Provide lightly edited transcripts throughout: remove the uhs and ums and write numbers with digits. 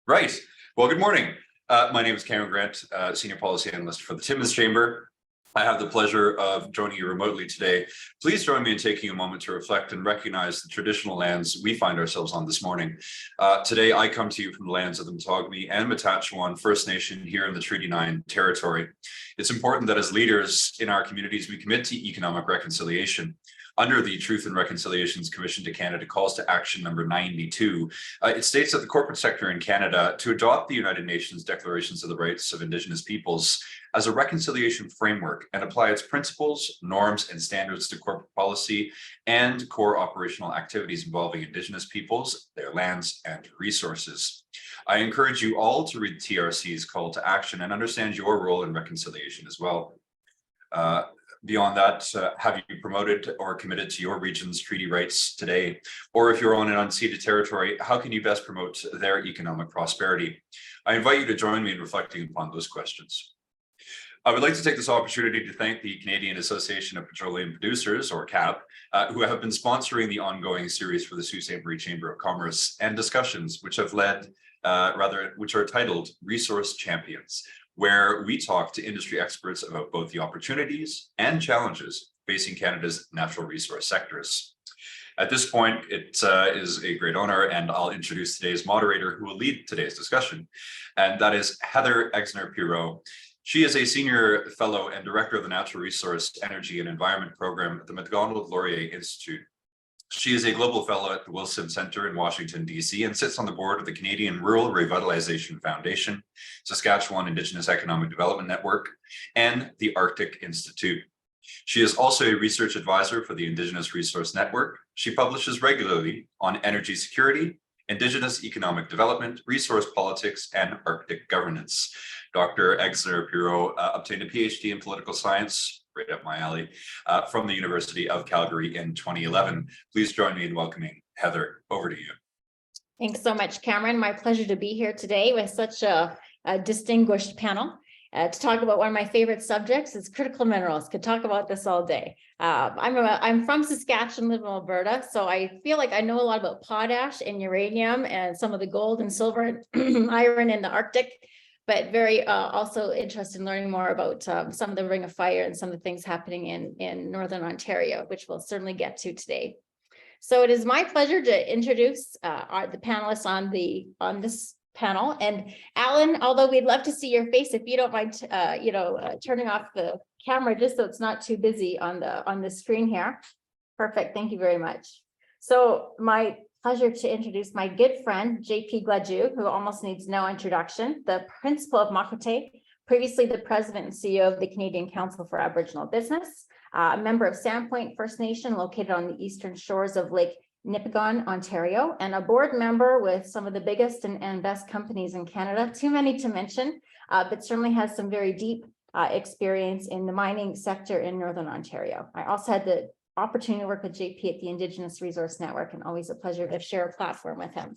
Right. Well, good morning. My name is Cameron Grant, Senior Policy Analyst for the Timmins Chamber. I have the pleasure of joining you remotely today. Please join me in taking a moment to reflect and recognize the traditional lands we find ourselves on this morning. Today, I come to you from the lands of the Matagami and Matachewan First Nation here in the Treaty 9 territory. It's important that as leaders in our communities, we commit to economic reconciliation. Under the Truth and Reconciliations Commission to Canada calls to action number 92, it states that the corporate sector in Canada to adopt the United Nations Declarations of the Rights of Indigenous Peoples as a reconciliation framework and apply its principles, norms, and standards to corporate policy and core operational activities involving Indigenous peoples, their lands, and resources. I encourage you all to read TRC's call to action and understand your role in reconciliation as well. Beyond that, have you promoted or committed to your region's treaty rights today? Or if you're on an unceded territory, how can you best promote their economic prosperity? I invite you to join me in reflecting upon those questions. I would like to take this opportunity to thank the Canadian Association of Petroleum Producers, or CAPP, who have been sponsoring the ongoing series for the Sault Ste. Marie Chamber of Commerce and discussions which have led, which are titled Resource Champions, where we talk to industry experts about both the opportunities and challenges facing Canada's natural resource sectors. At this point, it is a great honor, and I'll introduce today's moderator who will lead today's discussion, and that is Heather Exner-Pirot. She is a senior fellow and director of the Natural Resource, Energy and Environment Program at the Macdonald-Laurier Institute. She is a global fellow at the Wilson Center in Washington, D.C., and sits on the board of the Canadian Rural Revitalization Foundation, Saskatchewan Indigenous Economic Development Network, and the Arctic Institute. She is also a research advisor for the Indigenous Resource Network. She publishes regularly on energy security, Indigenous economic development, resource politics, and Arctic governance. Dr. Exner-Pirot obtained a PhD in political science, right up my alley, from the University of Calgary in 2011. Please join me in welcoming Heather. Over to you. Thanks so much, Cameron. My pleasure to be here today with such a distinguished panel to talk about one of my favorite subjects. Is critical minerals. Could talk about this all day. I'm from Saskatchewan, live in Alberta, so I feel like I know a lot about potash and uranium and some of the gold and silver and iron in the Arctic, but very also interested in learning more about some of the Ring of Fire and some of the things happening in Northern Ontario, which we'll certainly get to today. So it is my pleasure to introduce the panelists on this panel. And Alan, although we'd love to see your face, if you don't mind, turning off the camera just so it's not too busy on the screen here. Perfect. Thank you very much. So my pleasure to introduce my good friend, JP Gladu, who almost needs no introduction, the principal of Mokwateh, previously the president and CEO of the Canadian Council for Aboriginal Business, a member of Sandpoint First Nation located on the eastern shores of Lake Nipigon, Ontario, and a board member with some of the biggest and best companies in Canada, too many to mention, but certainly has some very deep experience in the mining sector in Northern Ontario. I also had the opportunity to work with JP at the Indigenous Resource Network, and always a pleasure to share a platform with him.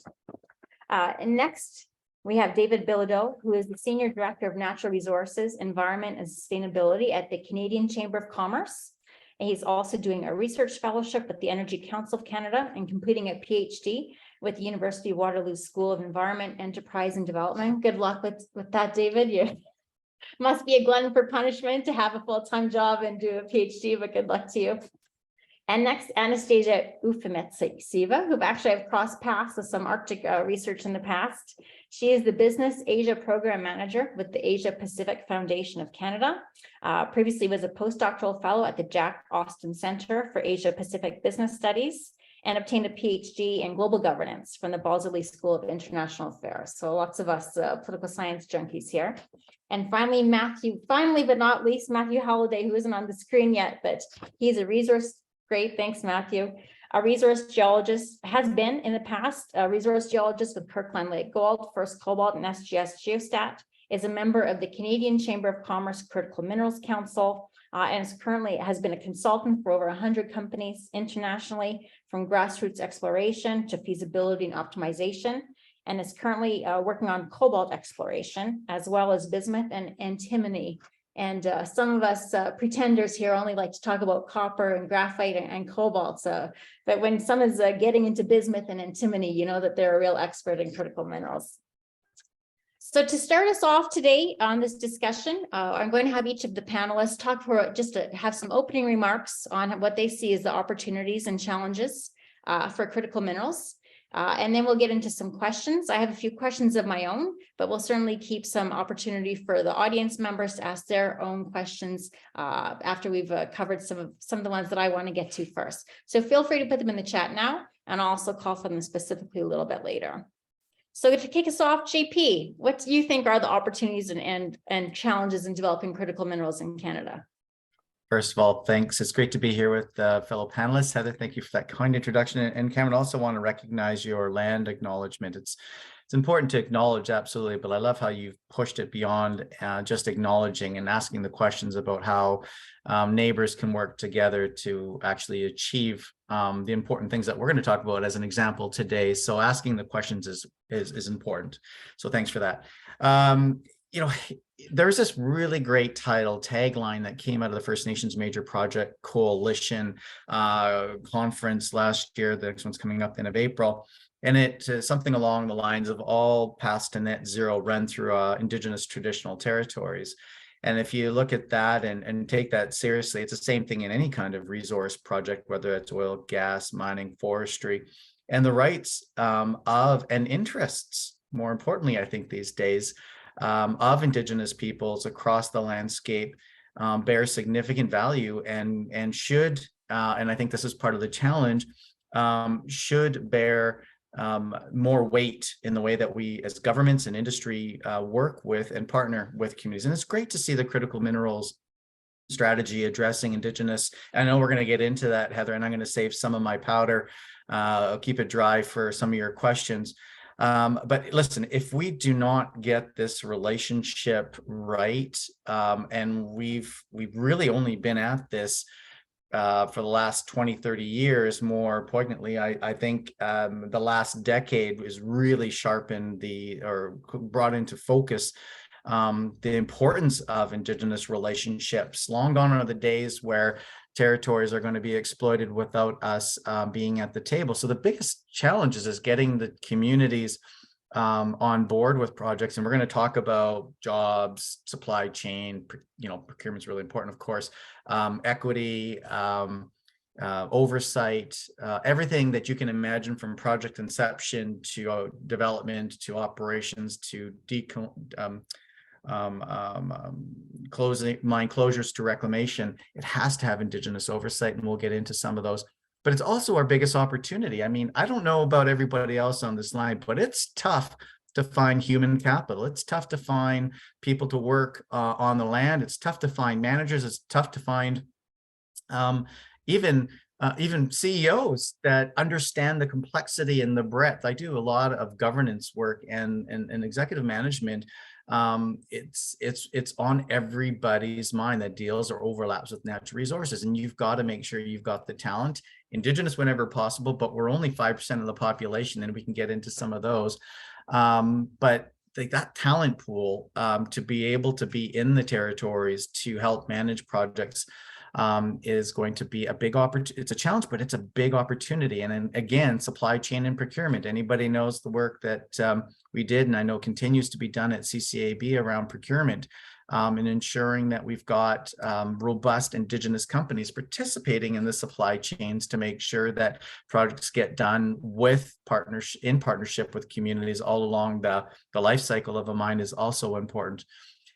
And next, we have David Billedeau, who is the Senior Director of Natural Resources, Environment and Sustainability at the Canadian Chamber of Commerce. And he's also doing a research fellowship with the Energy Council of Canada and completing a PhD with the University of Waterloo School of Environment, Enterprise and Development. Good luck with that, David. You must be a glutton for punishment to have a full-time job and do a PhD, but good luck to you. And next, Anastasia Ufimtseva, who actually have crossed paths with some Arctic research in the past. She is the Business Asia Program Manager with the Asia Pacific Foundation of Canada. Previously was a postdoctoral fellow at the Jack Austin Center for Asia Pacific Business Studies and obtained a PhD in global governance from the Balsillie School of International Affairs. So lots of us political science junkies here. And finally, finally but not least, Matthew Halliday, who isn't on the screen yet, but he's a resource. Great, thanks, Matthew. A resource geologist, has been in the past a resource geologist with Kirkland Lake Gold, First Cobalt, and SGS Geostat, is a member of the Canadian Chamber of Commerce Critical Minerals Council, and is currently has been a consultant for over 100 companies internationally, from grassroots exploration to feasibility and optimization, and is currently working on cobalt exploration, as well as bismuth and antimony. And some of us pretenders here only like to talk about copper and graphite and cobalt. But when someone's getting into bismuth and antimony, you know that they're a real expert in critical minerals. So to start us off today on this discussion, I'm going to have each of the panelists talk for just to have some opening remarks on what they see as the opportunities and challenges for critical minerals. And then we'll get into some questions. I have a few questions of my own, but we'll certainly keep some opportunity for the audience members to ask their own questions after we've covered some of the ones that I want to get to first. So feel free to put them in the chat now, and I'll also call for them specifically a little bit later. So to kick us off, JP, what do you think are the opportunities and challenges in developing critical minerals in Canada? First of all, thanks. It's great to be here with fellow panelists. Heather, thank you for that kind introduction. And Cameron, also want to recognize your land acknowledgement. It's important to acknowledge, absolutely, but I love how you've pushed it beyond just acknowledging and asking the questions about how neighbors can work together to actually achieve the important things that we're going to talk about as an example today. So asking the questions is important. So thanks for that. You know, there's this really great tagline that came out of the First Nations Major Project Coalition conference last year. The next one's coming up the end of April. And it something along the lines of all paths to net zero run through Indigenous traditional territories. And if you look at that and take that seriously, it's the same thing in any kind of resource project, whether it's oil, gas, mining, forestry, and the rights of and interests, more importantly, I think these days, of Indigenous peoples across the landscape bear significant value and should, and I think this is part of the challenge, should bear more weight in the way that we as governments and industry work with and partner with communities. And it's great to see the critical minerals strategy addressing Indigenous. I know we're going to get into that, Heather, and I'm going to save some of my powder. I'll keep it dry for some of your questions. But listen, if we do not get this relationship right, and we've really only been at this for the last 20, 30 years, more poignantly, I think the last decade has really sharpened or brought into focus the importance of Indigenous relationships. Long gone are the days where territories are going to be exploited without us being at the table. So the biggest challenge is getting the communities on board with projects. And we're going to talk about jobs, supply chain, procurement is really important, of course, equity, oversight, everything that you can imagine from project inception to development to operations to closing mine closures to reclamation. It has to have Indigenous oversight, and we'll get into some of those. But it's also our biggest opportunity. I mean, I don't know about everybody else on this line, but it's tough to find human capital. It's tough to find people to work on the land. It's tough to find managers. It's tough to find even CEOs that understand the complexity and the breadth. I do a lot of governance work and executive management. It's on everybody's mind that deals or overlaps with natural resources, and you've got to make sure you've got the talent, Indigenous whenever possible, but we're only 5% of the population, and we can get into some of those. But that talent pool to be able to be in the territories to help manage projects is going to be a big opportunity. It's a challenge, but it's a big opportunity. And then again, supply chain and procurement. Anybody knows the work that we did, and I know continues to be done at CCAB around procurement and ensuring that we've got robust Indigenous companies participating in the supply chains to make sure that projects get done in partnership with communities all along the life cycle of a mine is also important.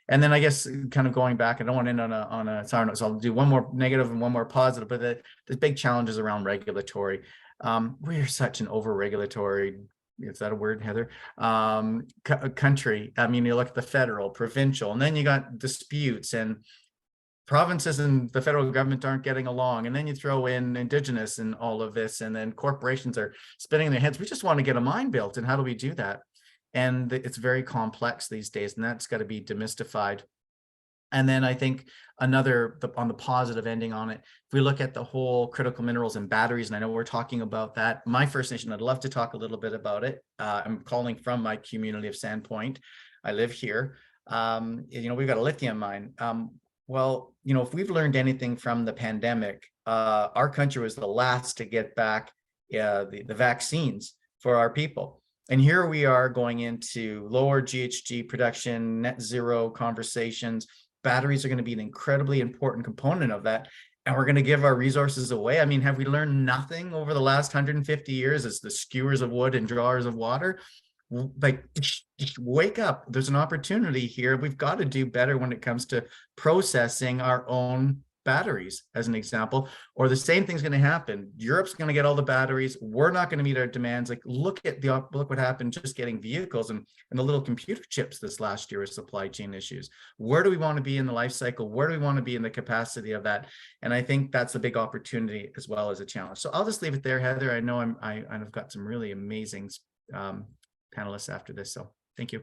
And then I guess kind of going back, I don't want to end on a sour note, so I'll do one more negative and one more positive, but the big challenges around regulatory. We are such an over-regulatory, is that a word, Heather? Country. I mean, you look at the federal, provincial, and then you got disputes, and provinces and the federal government aren't getting along. And then you throw in Indigenous and all of this, and then corporations are spinning their heads. We just want to get a mine built, and how do we do that? And it's very complex these days, and that's got to be demystified. And then I think on the positive ending on it, if we look at the whole critical minerals and batteries, and I know we're talking about that, my First Nation, I'd love to talk a little bit about it. I'm calling from my community of Sandpoint. I live here. We've got a lithium mine. Well, if we've learned anything from the pandemic, our country was the last to get back the vaccines for our people. And here we are going into lower GHG production, net zero conversations. Batteries are going to be an incredibly important component of that. And we're going to give our resources away. I mean, have we learned nothing over the last 150 years as the skewers of wood and drawers of water? Like, wake up. There's an opportunity here. We've got to do better when it comes to processing our own batteries, as an example, or the same thing's going to happen. Europe's going to get all the batteries. We're not going to meet our demands. Like, look what happened just getting vehicles and the little computer chips this last year with supply chain issues. Where do we want to be in the life cycle? Where do we want to be in the capacity of that? And I think that's a big opportunity as well as a challenge. So I'll just leave it there, Heather. I know I've got some really amazing panelists after this. So thank you.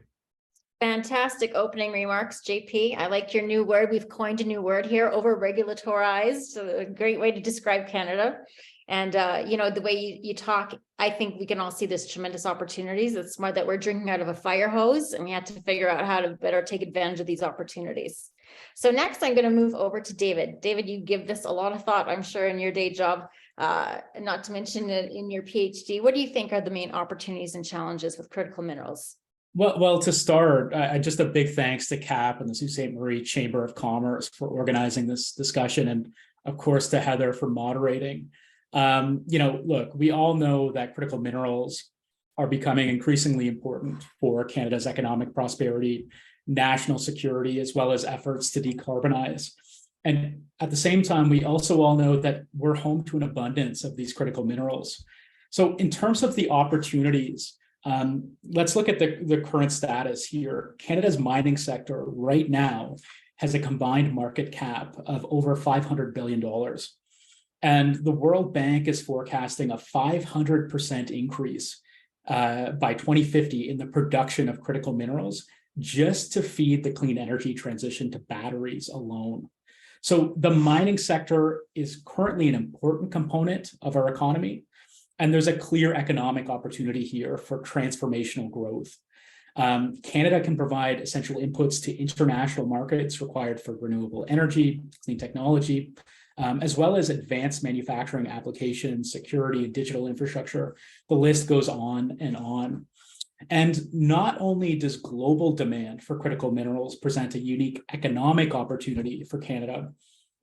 Fantastic opening remarks, JP. I like your new word. We've coined a new word here, over-regulatorized. So a great way to describe Canada. And, the way you talk, I think we can all see this tremendous opportunities. It's smart that we're drinking out of a fire hose, and we have to figure out how to better take advantage of these opportunities. So next, I'm going to move over to David. David, you give this a lot of thought, I'm sure, in your day job, not to mention in your PhD. What do you think are the main opportunities and challenges with critical minerals? Well, to start, just a big thanks to CAPP and the Sault Ste. Marie Chamber of Commerce for organizing this discussion, and of course to Heather for moderating. Look, we all know that critical minerals are becoming increasingly important for Canada's economic prosperity, national security, as well as efforts to decarbonize. And at the same time, we also all know that we're home to an abundance of these critical minerals. So in terms of the opportunities, let's look at the current status here. Canada's mining sector right now has a combined market cap of over $500 billion. And the World Bank is forecasting a 500% increase by 2050 in the production of critical minerals just to feed the clean energy transition to batteries alone. So the mining sector is currently an important component of our economy. And there's a clear economic opportunity here for transformational growth. Canada can provide essential inputs to international markets required for renewable energy, clean technology, as well as advanced manufacturing applications, security, and digital infrastructure. The list goes on and on. And not only does global demand for critical minerals present a unique economic opportunity for Canada,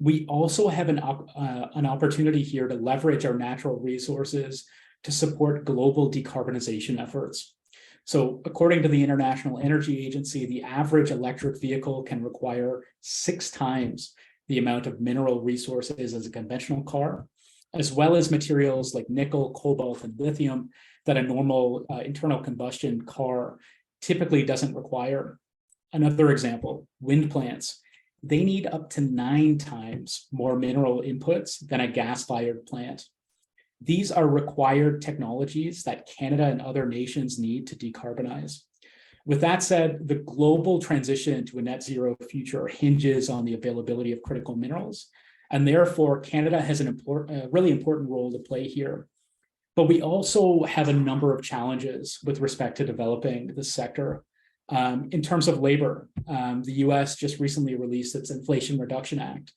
we also have an opportunity here to leverage our natural resources to support global decarbonization efforts. So according to the International Energy Agency, the average electric vehicle can require 6 times the amount of mineral resources as a conventional car, as well as materials like nickel, cobalt, and lithium that a normal internal combustion car typically doesn't require. Another example, wind plants. They need up to 9 times more mineral inputs than a gas-fired plant. These are required technologies that Canada and other nations need to decarbonize. With that said, the global transition to a net zero future hinges on the availability of critical minerals, and therefore Canada has a really important role to play here. But we also have a number of challenges with respect to developing this sector. In terms of labor, the US just recently released its Inflation Reduction Act,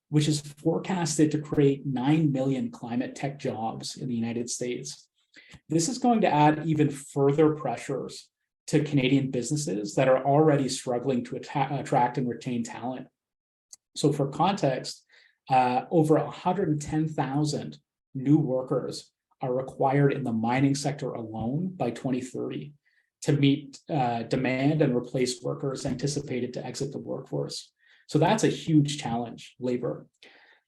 which is forecasted to create 9 million climate tech jobs in the United States. This is going to add even further pressures to Canadian businesses that are already struggling to attract and retain talent. So for context, over 110,000 new workers are required in the mining sector alone by 2030 to meet demand and replace workers anticipated to exit the workforce. So that's a huge challenge, labor.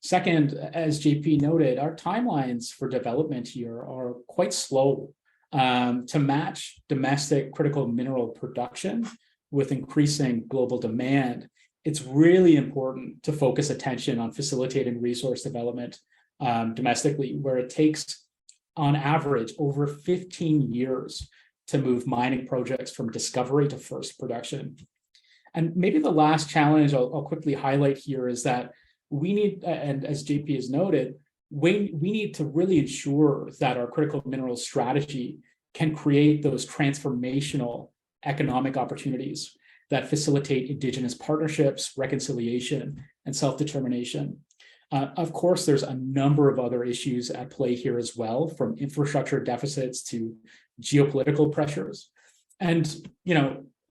Second, as JP noted, our timelines for development here are quite slow. To match domestic critical mineral production with increasing global demand, it's really important to focus attention on facilitating resource development domestically, where it takes, on average, over 15 years to move mining projects from discovery to first production. And maybe the last challenge I'll quickly highlight here is that we need, and as JP has noted, we need to really ensure that our critical mineral strategy can create those transformational economic opportunities that facilitate Indigenous partnerships, reconciliation, and self-determination. Of course, there's a number of other issues at play here as well, from infrastructure deficits to geopolitical pressures. And,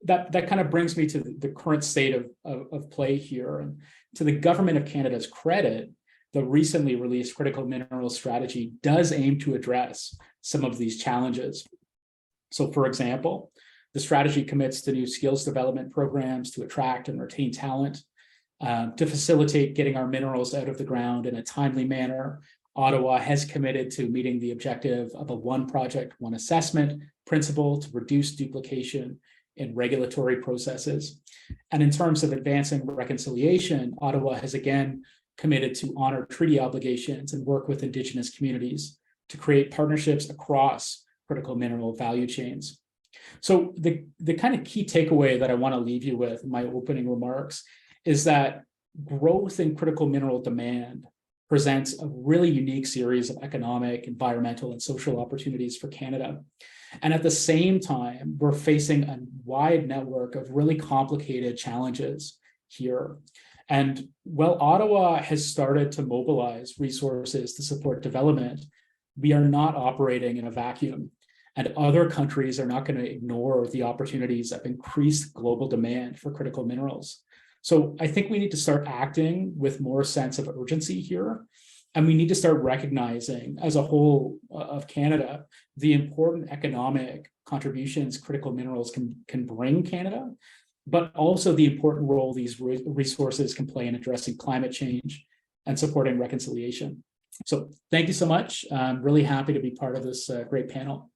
that kind of brings me to the current state of play here. And to the government of Canada's credit, the recently released critical minerals strategy does aim to address some of these challenges. So, for example, the strategy commits to new skills development programs to attract and retain talent, to facilitate getting our minerals out of the ground in a timely manner. Ottawa has committed to meeting the objective of a one project, one assessment principle to reduce duplication in regulatory processes. And in terms of advancing reconciliation, Ottawa has again committed to honor treaty obligations and work with Indigenous communities to create partnerships across critical mineral value chains. So the kind of key takeaway that I want to leave you with in my opening remarks is that growth in critical mineral demand presents a really unique series of economic, environmental, and social opportunities for Canada. And at the same time, we're facing a wide network of really complicated challenges here. And while Ottawa has started to mobilize resources to support development, we are not operating in a vacuum. And other countries are not going to ignore the opportunities of increased global demand for critical minerals. So I think we need to start acting with more sense of urgency here. And we need to start recognizing as a whole of Canada, the important economic contributions critical minerals can bring Canada, but also the important role these resources can play in addressing climate change and supporting reconciliation. So thank you so much. I'm really happy to be part of this great panel.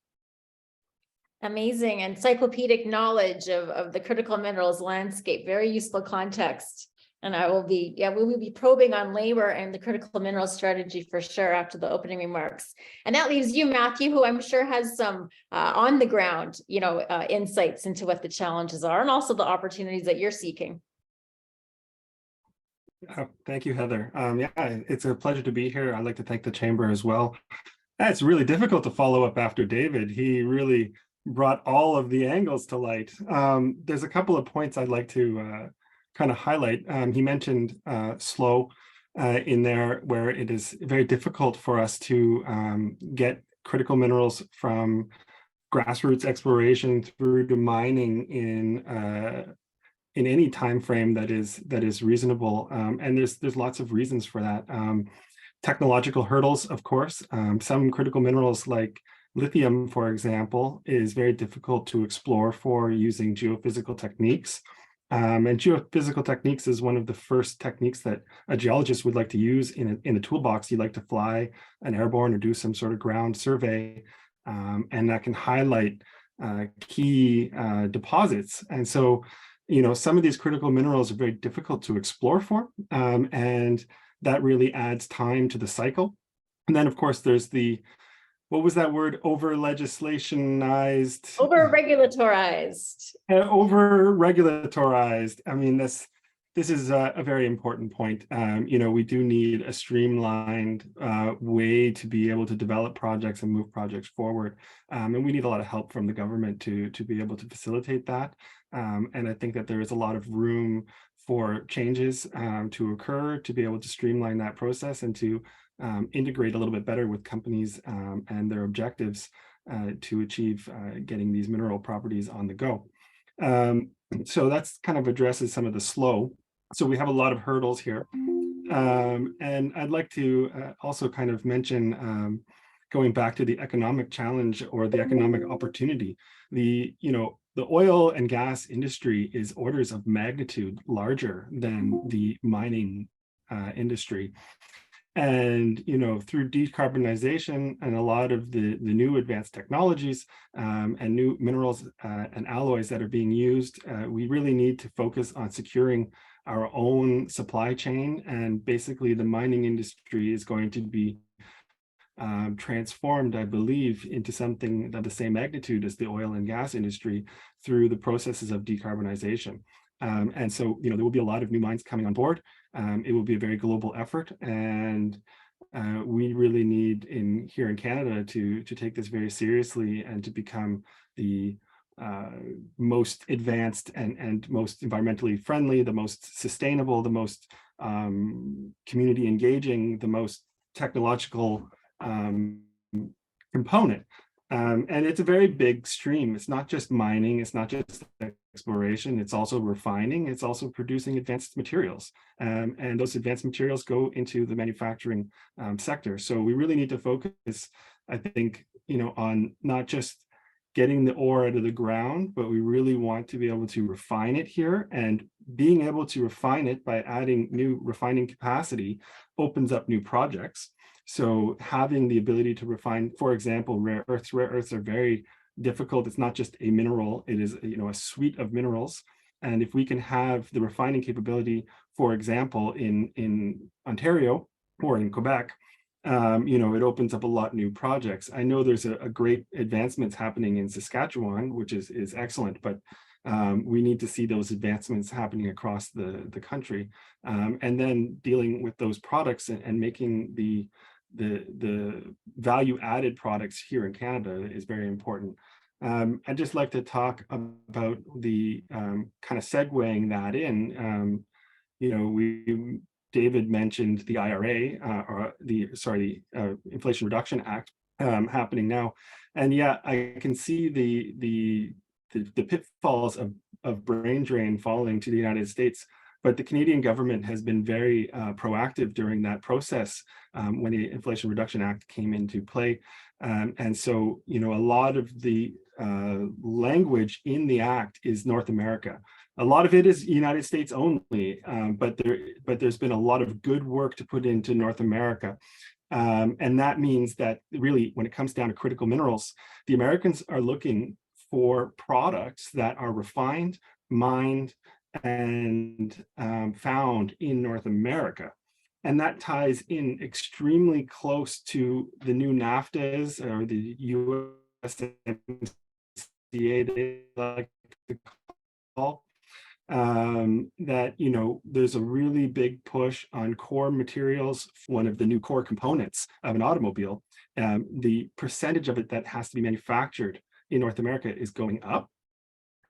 Amazing encyclopedic knowledge of the critical minerals landscape, very useful context. And we will be probing on labor and the critical minerals strategy for sure after the opening remarks. And that leaves you, Matthew, who I'm sure has some on the ground, insights into what the challenges are and also the opportunities that you're seeking. Oh, thank you, Heather. It's a pleasure to be here. I'd like to thank the Chamber as well. It's really difficult to follow up after David. He really brought all of the angles to light. There's a couple of points I'd like to kind of highlight. He mentioned slow in there, where it is very difficult for us to get critical minerals from grassroots exploration through to mining in any time frame that is reasonable. And there's lots of reasons for that. Technological hurdles, of course. Some critical minerals like lithium, for example, is very difficult to explore for using geophysical techniques. And geophysical techniques is one of the first techniques that a geologist would like to use in a toolbox. You like to fly an airborne or do some sort of ground survey, and that can highlight key deposits. And so, some of these critical minerals are very difficult to explore for, and that really adds time to the cycle. And then, of course, there's what was that word? Over-legislationized? Over-regulatorized. Over-regulatorized. I mean, this is a very important point. We do need a streamlined way to be able to develop projects and move projects forward. And we need a lot of help from the government to be able to facilitate that. And I think that there is a lot of room for changes to occur to be able to streamline that process and to integrate a little bit better with companies and their objectives to achieve getting these mineral properties on the go. So that's kind of addresses some of the slow. So we have a lot of hurdles here. And I'd like to also kind of mention, going back to the economic challenge or the economic opportunity, the oil and gas industry is orders of magnitude larger than the mining industry. And, through decarbonization and a lot of the new advanced technologies and new minerals and alloys that are being used, we really need to focus on securing our own supply chain. And basically the mining industry is going to be transformed, I believe, into something of the same magnitude as the oil and gas industry through the processes of decarbonization. And so, there will be a lot of new mines coming on board. It will be a very global effort, and we really need here in Canada to take this very seriously and to become the most advanced and most environmentally friendly, the most sustainable, the most community engaging, the most technological component. And it's a very big stream. It's not just mining, it's not just exploration, it's also refining, it's also producing advanced materials. And those advanced materials go into the manufacturing sector. So we really need to focus, I think, on not just getting the ore out of the ground, but we really want to be able to refine it here. And being able to refine it by adding new refining capacity opens up new projects. So having the ability to refine, for example, rare earths are very difficult. It's not just a mineral, it is a suite of minerals. And if we can have the refining capability, for example, in Ontario or in Quebec, it opens up a lot of new projects. I know there's a great advancements happening in Saskatchewan, which is excellent, but we need to see those advancements happening across the country, and then dealing with those products and making the value added products here in Canada is very important. I'd just like to talk about the kind of segueing that in. David mentioned the IRA or the Inflation Reduction Act happening now, and yeah, I can see the pitfalls of brain drain falling to the United States. But the Canadian government has been very proactive during that process when the Inflation Reduction Act came into play. And so, a lot of the language in the act is North America. A lot of it is United States only, but there's been a lot of good work to put into North America. And that means that really, when it comes down to critical minerals, the Americans are looking for products that are refined, mined, and found in North America. And that ties in extremely close to the new NAFTAs or the USMCA, they like to call, that, there's a really big push on core materials. One of the new core components of an automobile, the percentage of it that has to be manufactured in North America is going up.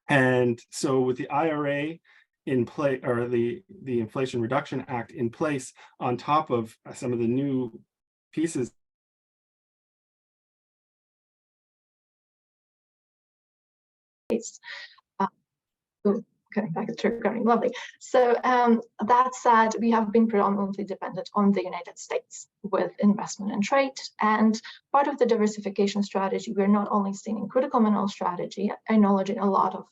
And so with the IRA in play, or the Inflation Reduction Act in place, on top of some of the new pieces coming back to regarding lovely. So that said, we have been predominantly dependent on the United States with investment and trade. And part of the diversification strategy, we're not only seeing in critical mineral strategy, acknowledging a lot of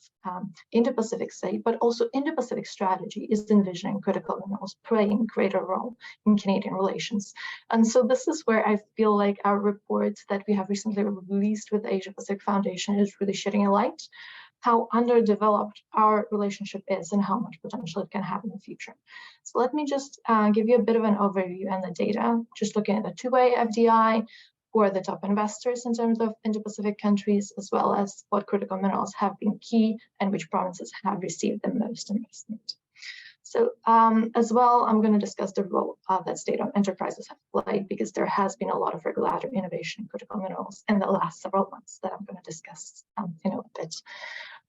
Indo-Pacific say, but also Indo-Pacific strategy is envisioning critical minerals playing a greater role in Canadian relations. And so this is where I feel like our report that we have recently released with the Asia Pacific Foundation is really shedding a light how underdeveloped our relationship is and how much potential it can have in the future. So let me just give you a bit of an overview and the data, just looking at the two-way FDI, who are the top investors in terms of Indo-Pacific countries, as well as what critical minerals have been key and which provinces have received the most investment. So as well, I'm going to discuss the role that state-owned enterprises have played, because there has been a lot of regulatory innovation in critical minerals in the last several months that I'm going to discuss in a bit.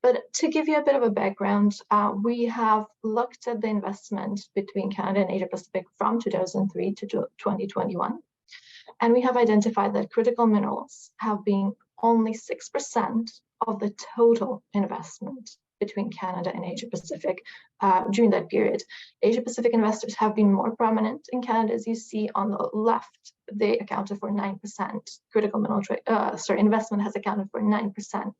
But to give you a bit of a background, we have looked at the investment between Canada and Asia Pacific from 2003 to 2021. And we have identified that critical minerals have been only 6% of the total investment between Canada and Asia Pacific during that period. Asia Pacific investors have been more prominent in Canada, as you see on the left. They accounted for 9%. Critical mineral investment has accounted for 9%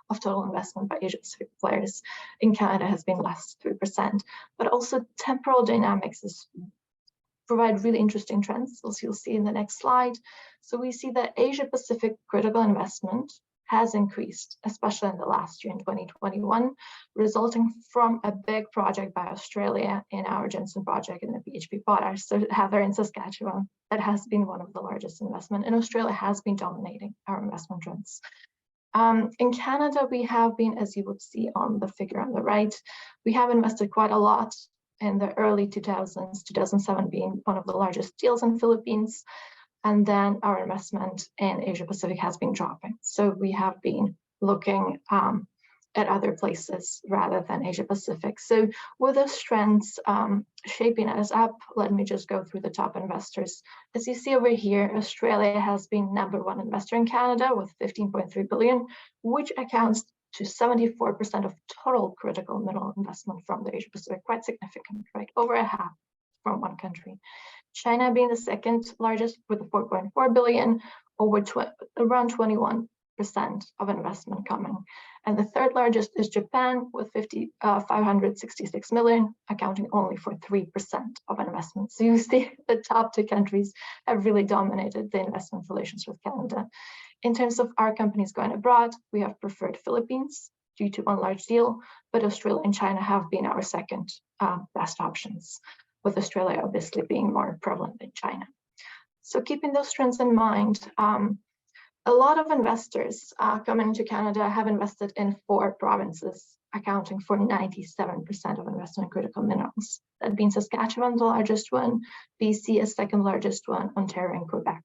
of total investment by Asia Pacific players. In Canada has been less, 3%. But also temporal dynamics provide really interesting trends, as you'll see in the next slide. So we see that Asia Pacific critical investment has increased, especially in the last year in 2021, resulting from a big project by Australia in our Jensen project in the PHP potash. So Heather in Saskatchewan, that has been one of the largest investment, and Australia has been dominating our investment trends. In Canada, we have been, as you would see on the figure on the right, we have invested quite a lot in the early 2000s, 2007 being one of the largest deals in the Philippines. And then our investment in Asia Pacific has been dropping. So we have been looking at other places rather than Asia Pacific. So with those trends shaping us up, let me just go through the top investors. As you see over here, Australia has been #1 investor in Canada with 15.3 billion, which accounts to 74% of total critical mineral investment from the Asia Pacific, quite significant, right? Over a half from one country. China being the second largest with 4.4 billion, around 21% of investment coming. And the third largest is Japan with 566 million, accounting only for 3% of investment. So you see the top 2 countries have really dominated the investment relations with Canada. In terms of our companies going abroad, we have preferred Philippines due to one large deal, but Australia and China have been our second best options, with Australia obviously being more prevalent than China. So keeping those trends in mind, a lot of investors coming to Canada have invested in 4 provinces, accounting for 97% of investment in critical minerals. That being Saskatchewan, the largest one, BC is second largest one, Ontario and Quebec.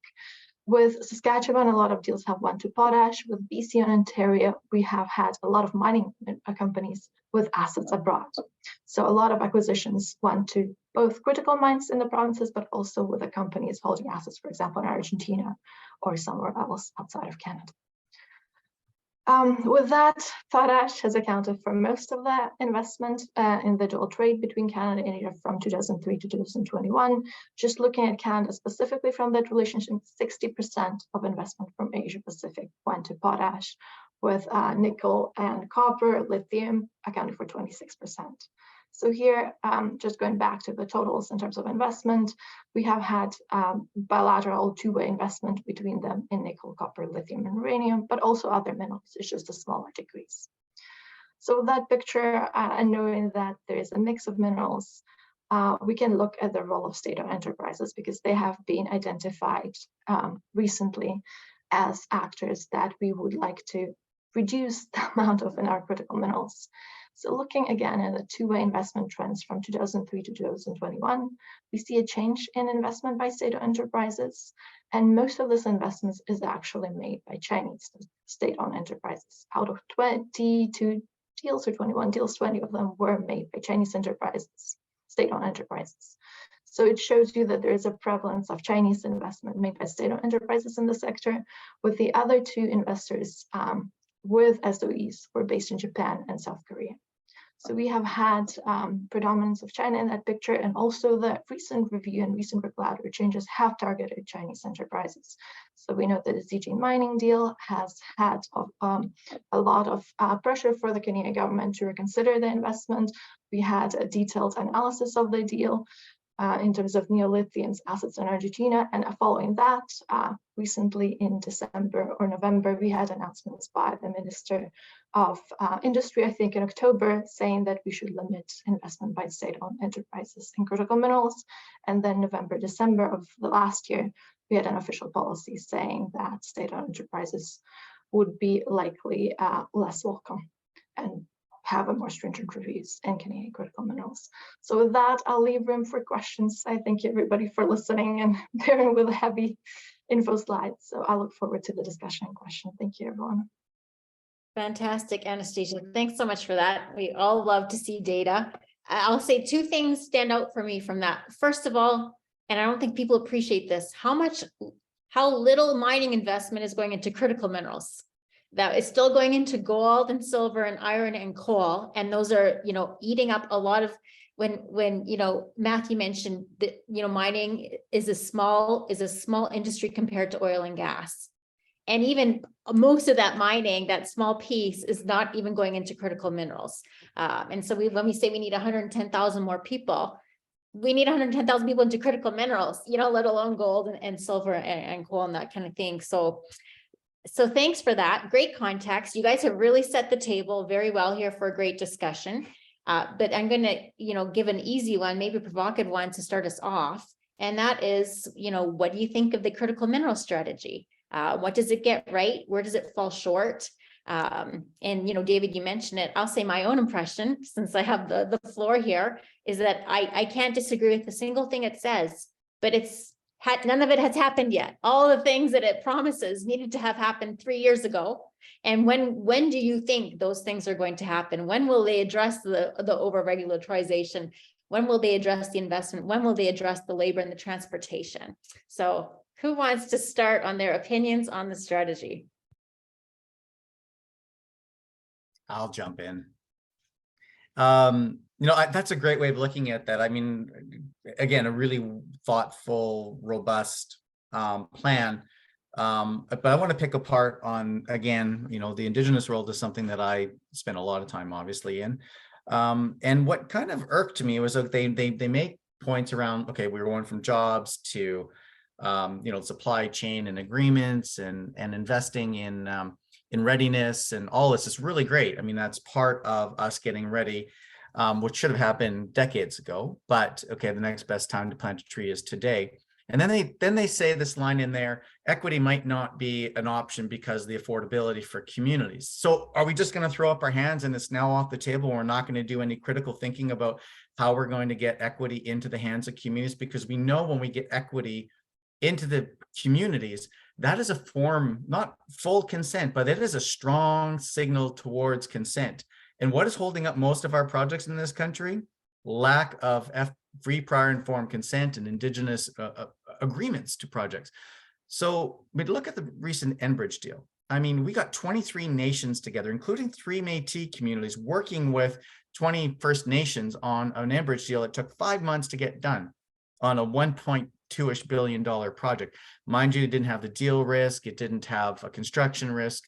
With Saskatchewan, a lot of deals have went to potash. With BC and Ontario, we have had a lot of mining companies with assets abroad. So a lot of acquisitions went to both critical mines in the provinces, but also with the companies holding assets, for example, in Argentina or somewhere else outside of Canada. With that, potash has accounted for most of the investment in the dual trade between Canada and Asia from 2003 to 2021. Just looking at Canada specifically from that relationship, 60% of investment from Asia Pacific went to potash, with nickel and copper, lithium accounting for 26%. So here, just going back to the totals in terms of investment, we have had bilateral 2-way investment between them in nickel, copper, lithium, and uranium, but also other minerals. It's just a smaller decrease. So with that picture, and knowing that there is a mix of minerals, we can look at the role of state-owned enterprises because they have been identified recently as actors that we would like to reduce the amount of in our critical minerals. So looking again at the 2-way investment trends from 2003 to 2021, we see a change in investment by state-owned enterprises, and most of this investment is actually made by Chinese state-owned enterprises. Out of 22 deals or 21 deals, 20 of them were made by Chinese enterprises, state-owned enterprises. So it shows you that there is a prevalence of Chinese investment made by state-owned enterprises in the sector, with the other 2 investors with SOEs were based in Japan and South Korea. So we have had predominance of China in that picture, and also the recent review and recent Gladu changes have targeted Chinese enterprises. So we know that the ZG Mining deal has had a lot of pressure for the Canadian government to reconsider the investment. We had a detailed analysis of the deal in terms of Neolithium's assets in Argentina, and following that, recently in December or November, we had announcements by the Minister of Industry, I think in October, saying that we should limit investment by state-owned enterprises in critical minerals. And then November, December of the last year, we had an official policy saying that state-owned enterprises would be likely less welcome and have a more stringent reviews in Canadian critical minerals. So with that, I'll leave room for questions. I thank everybody for listening and bearing with the heavy info slides. So I look forward to the discussion and question. Thank you, everyone. Fantastic, Anastasia. Thanks so much for that. We all love to see data. I'll say 2 things stand out for me from that. First of all, and I don't think people appreciate this, how little mining investment is going into critical minerals. That is still going into gold and silver and iron and coal. And those are, eating up a lot of, when Matthew mentioned that, mining is a small industry compared to oil and gas. And even most of that mining, that small piece, is not even going into critical minerals. And so when we say we need 110,000 more people, we need 110,000 people into critical minerals, let alone gold and silver and coal and that kind of thing. So thanks for that. Great context. You guys have really set the table very well here for a great discussion. But I'm going to, give an easy one, maybe a provocative one to start us off. And that is, what do you think of the critical mineral strategy? What does it get right? Where does it fall short? And, David, you mentioned it. I'll say my own impression, since I have the floor here, is that I can't disagree with a single thing it says, but none of it has happened yet. All the things that it promises needed to have happened 3 years ago, And when do you think those things are going to happen? When will they address the over-regulatorization? When will they address the investment? When will they address the labor and the transportation? So who wants to start on their opinions on the strategy? I'll jump in. That's a great way of looking at that. I mean, again, a really thoughtful, robust plan. But I want to pick apart on, again, the Indigenous world is something that I spent a lot of time obviously in. And what kind of irked me was that they make points around, okay, we were going from jobs to, supply chain and agreements and investing in readiness, and all this is really great. I mean, that's part of us getting ready, which should have happened decades ago. But okay, the next best time to plant a tree is today. And then they say this line in there: equity might not be an option because of the affordability for communities. So are we just going to throw up our hands and it's now off the table? We're not going to do any critical thinking about how we're going to get equity into the hands of communities? Because we know when we get equity into the communities, that is a form, not full consent, but it is a strong signal towards consent. And what is holding up most of our projects in this country? Lack of free, prior, informed consent and Indigenous agreements to projects. So we look at the recent Enbridge deal. I mean, we got 23 nations together, including 3 Métis communities, working with 20 First Nations on an Enbridge deal that took 5 months to get done on a $1.2-ish billion project. Mind you, it didn't have the deal risk, it didn't have a construction risk,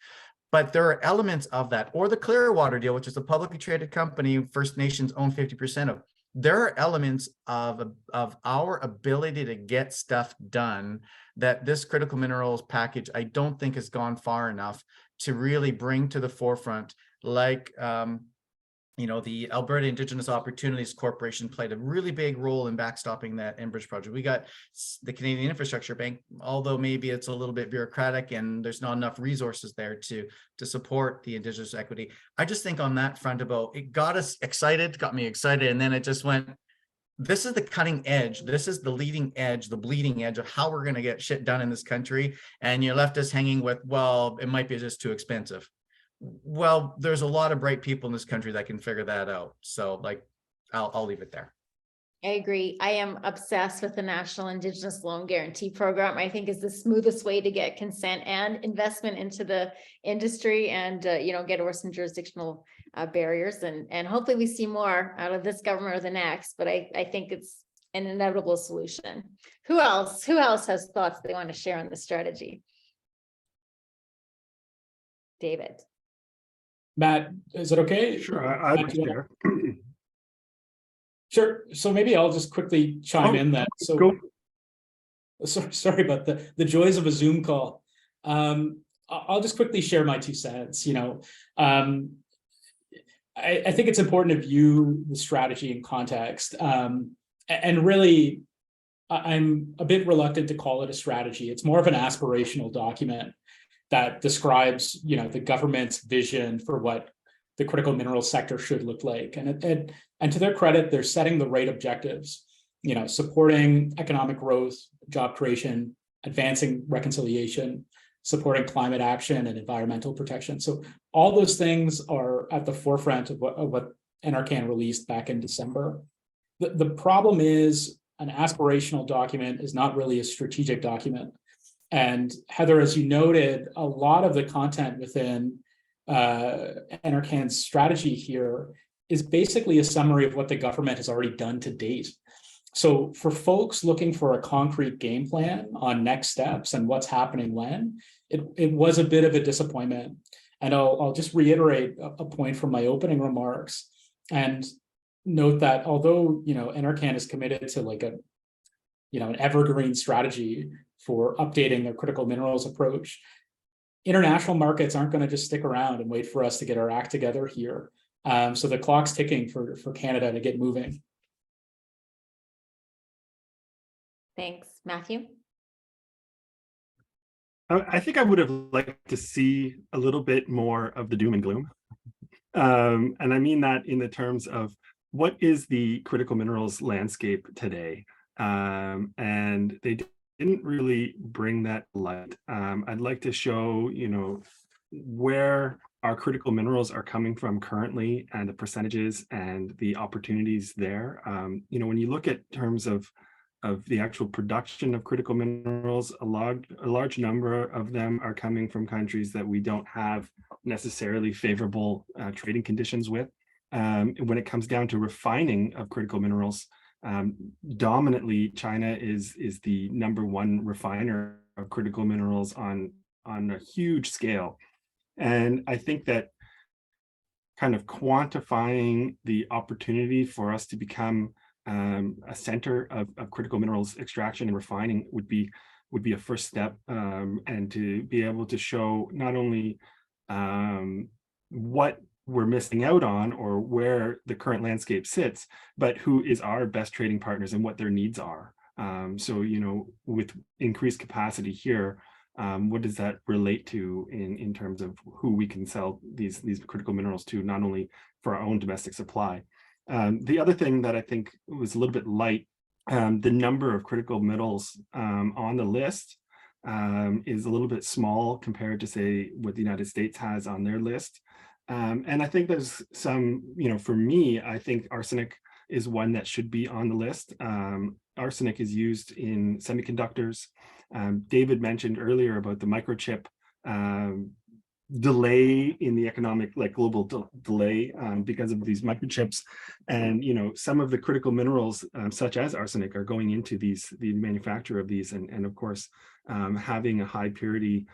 but there are elements of that. Or the Clearwater deal, which is a publicly traded company First Nations own 50% of. There are elements of our ability to get stuff done that this critical minerals package, I don't think, has gone far enough to really bring to the forefront, like the Alberta Indigenous Opportunities Corporation played a really big role in backstopping that Enbridge project. We got the Canadian Infrastructure Bank, although maybe it's a little bit bureaucratic and there's not enough resources there to support the Indigenous equity. I just think on that front about, it got us excited, got me excited, and then it just went, this is the cutting edge, this is the leading edge, the bleeding edge of how we're going to get shit done in this country. And you left us hanging with, well, it might be just too expensive. Well, there's a lot of bright people in this country that can figure that out. So I'll leave it there. I agree. I am obsessed with the National Indigenous Loan Guarantee Program. I think is the smoothest way to get consent and investment into the industry and, get over some jurisdictional barriers. And hopefully we see more out of this government or the next, but I think it's an inevitable solution. Who else has thoughts they want to share on the strategy? David. Matt, is it okay? Sure, I would share. Sure. So maybe I'll just quickly chime in then. So go. Sorry about the joys of a Zoom call. I'll just quickly share my 2 cents. I think it's important to view the strategy in context. And really, I'm a bit reluctant to call it a strategy. It's more of an aspirational document that describes, the government's vision for what the critical minerals sector should look like. And to their credit, they're setting the right objectives, supporting economic growth, job creation, advancing reconciliation, supporting climate action and environmental protection. So all those things are at the forefront of what NRCan released back in December. The problem is an aspirational document is not really a strategic document. And Heather, as you noted, a lot of the content within NRCan's strategy here is basically a summary of what the government has already done to date. So for folks looking for a concrete game plan on next steps and what's happening when, it was a bit of a disappointment. And I'll just reiterate a point from my opening remarks and note that although NRCan is committed to an evergreen strategy for updating their critical minerals approach, international markets aren't going to just stick around and wait for us to get our act together here. So the clock's ticking for Canada to get moving. Thanks. Matthew? I think I would have liked to see a little bit more of the doom and gloom. And I mean that in the terms of what is the critical minerals landscape today? And they didn't really bring that light. I'd like to show, where our critical minerals are coming from currently and the percentages and the opportunities there. When you look at terms of the actual production of critical minerals, a large number of them are coming from countries that we don't have necessarily favorable trading conditions with. When it comes down to refining of critical minerals, dominantly China is the #1 refiner of critical minerals on a huge scale. And I think that kind of quantifying the opportunity for us to become a center of critical minerals extraction and refining would be a first step, and to be able to show not only what we're missing out on or where the current landscape sits, but who is our best trading partners and what their needs are. So, with increased capacity here, what does that relate to in terms of who we can sell these critical minerals to, not only for our own domestic supply? The other thing that I think was a little bit light, the number of critical metals on the list is a little bit small compared to, say, what the United States has on their list. And I think there's some, for me, I think arsenic is one that should be on the list. Arsenic is used in semiconductors. David mentioned earlier about the microchip delay in the economic, global delay because of these microchips. And, some of the critical minerals, such as arsenic, are going into the manufacture of these. And of course, having a high purity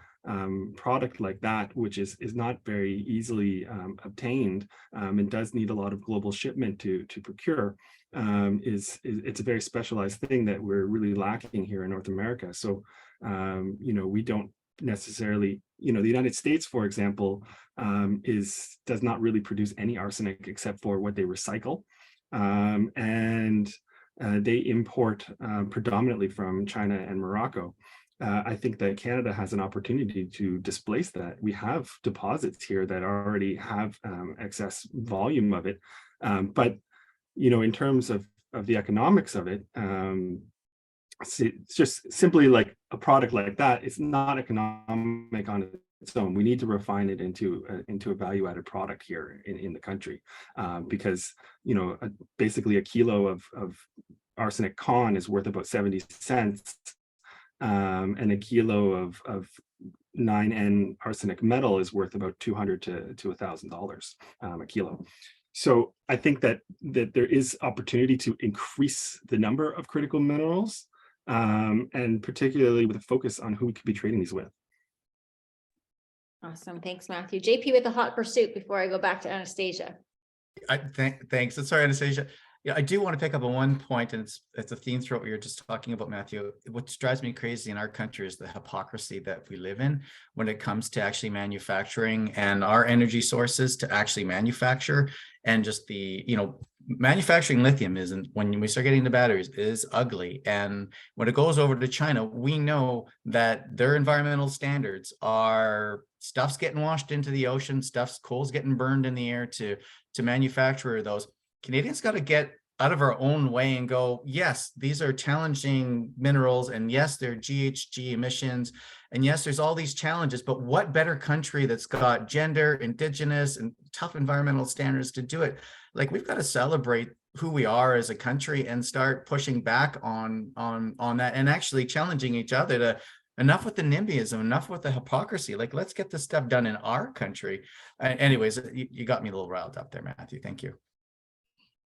product like that, which is not very easily obtained, and does need a lot of global shipment to procure, it's a very specialized thing that we're really lacking here in North America. So we don't necessarily, the United States, for example, does not really produce any arsenic except for what they recycle, and they import predominantly from China and Morocco. I think that Canada has an opportunity to displace that. We have deposits here that already have excess volume of it. But, in terms of the economics of it, it's just simply like a product like that. It's not economic on its own. We need to refine it into a value-added product here in the country, because, basically a kilo of arsenic con is worth about 70 cents. And a kilo of 9N arsenic metal is worth about $200 to $1,000 a kilo. So I think that there is opportunity to increase the number of critical minerals, and particularly with a focus on who we could be trading these with. Awesome. Thanks, Matthew. JP with a hot pursuit before I go back to Anastasia. Thanks. Sorry, Anastasia. Yeah, I do want to pick up on one point, and it's a theme throughout what you're just talking about, Matthew. What drives me crazy in our country is the hypocrisy that we live in when it comes to actually manufacturing and our energy sources to actually manufacture. And just manufacturing lithium isn't, when we start getting the batteries, is ugly. And when it goes over to China, we know that their environmental standards are stuff's getting washed into the ocean, coal's getting burned in the air to manufacture those. Canadians got to get out of our own way and go, yes, these are challenging minerals, and yes, they're GHG emissions, and yes, there's all these challenges, but what better country that's got gender, indigenous, and tough environmental standards to do it? We've got to celebrate who we are as a country and start pushing back on that, and actually challenging each other to enough with the NIMBYism, enough with the hypocrisy. Let's get this stuff done in our country. Anyways, you got me a little riled up there, Matthew. Thank you.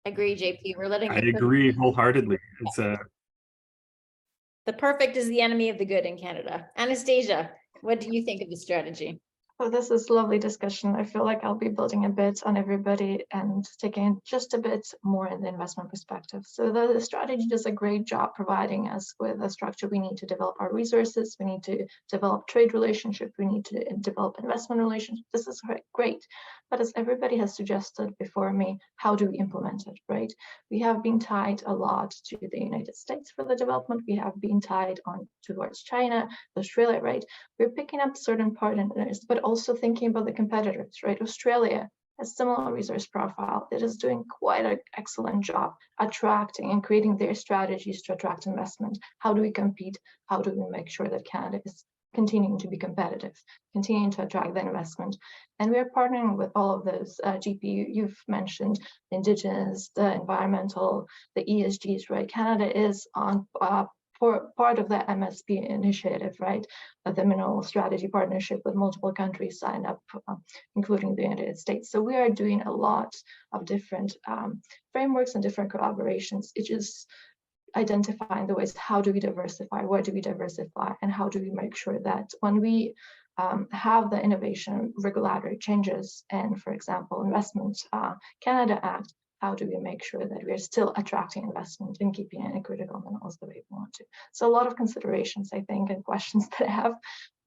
Agree, JP. We're letting. I agree wholeheartedly. It's the perfect is the enemy of the good in Canada. Anastasia, what do you think of the strategy? Oh, this is lovely discussion. I feel like I'll be building a bit on everybody and taking just a bit more in the investment perspective. So the strategy does a great job providing us with a structure. We need to develop our resources. We need to develop trade relationship. We need to develop investment relationship. This is great. But as everybody has suggested before me, how do we implement it, right? We have been tied a lot to the United States for the development. We have been tied on towards China, Australia, right? We're picking up certain partners, but also thinking about the competitors, right? Australia has similar resource profile. It is doing quite an excellent job attracting and creating their strategies to attract investment. How do we compete? How do we make sure that Canada is continuing to be competitive, continuing to attract the investment. And we are partnering with all of those GP you've mentioned, the Indigenous, the environmental, the ESGs, right? Canada is on for part of the MSP initiative, right? The Mineral Strategy Partnership with multiple countries signed up, including the United States. So we are doing a lot of different frameworks and different collaborations. It is identifying the ways, how do we diversify, where do we diversify, and how do we make sure that when we have the innovation regulatory changes and, for example, Investment Canada Act, how do we make sure that we are still attracting investment and keeping any critical minerals the way we want to? So a lot of considerations, I think, and questions that I have.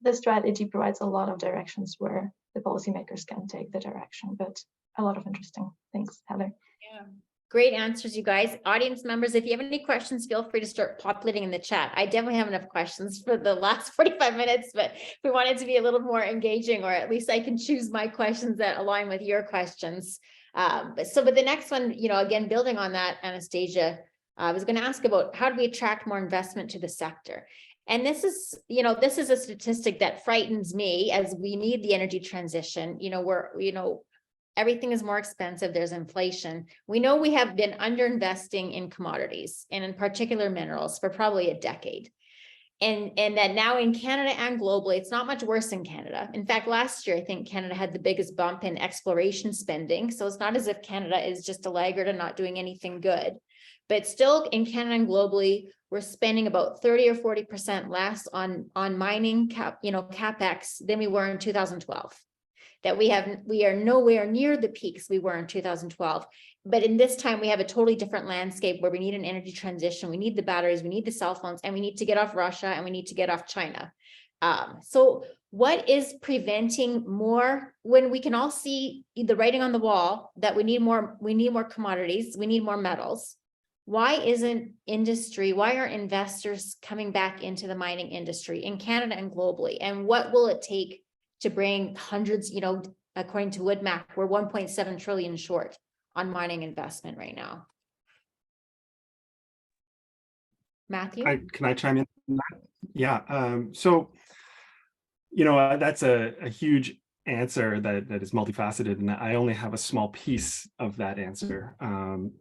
The strategy provides a lot of directions where the policymakers can take the direction, but a lot of interesting things, Heather. Yeah. Great answers, you guys. Audience members, if you have any questions, feel free to start populating in the chat. I definitely have enough questions for the last 45 minutes, but if we want it to be a little more engaging, or at least I can choose my questions that align with your questions. But the next one, again, building on that, Anastasia, I was going to ask about how do we attract more investment to the sector? And this is a statistic that frightens me, as we need the energy transition. Everything is more expensive. There's inflation. We know we have been underinvesting in commodities, and in particular minerals, for probably a decade. And that now in Canada and globally, it's not much worse in Canada. In fact, last year, I think Canada had the biggest bump in exploration spending. So it's not as if Canada is just a laggard and not doing anything good. But still, in Canada and globally, we're spending about 30 or 40% less on mining CapEx than we were in 2012. That we are nowhere near the peaks we were in 2012. But in this time, we have a totally different landscape where we need an energy transition. We need the batteries, we need the cell phones, and we need to get off Russia, and we need to get off China. So what is preventing more, when we can all see the writing on the wall that we need more commodities, we need more metals? Why aren't investors coming back into the mining industry in Canada and globally? And what will it take to bring hundreds, according to WoodMac, we're 1.7 trillion short on mining investment right now. Matthew? Can I chime in on that? Yeah, so, that's a huge answer that is multifaceted, and I only have a small piece of that answer.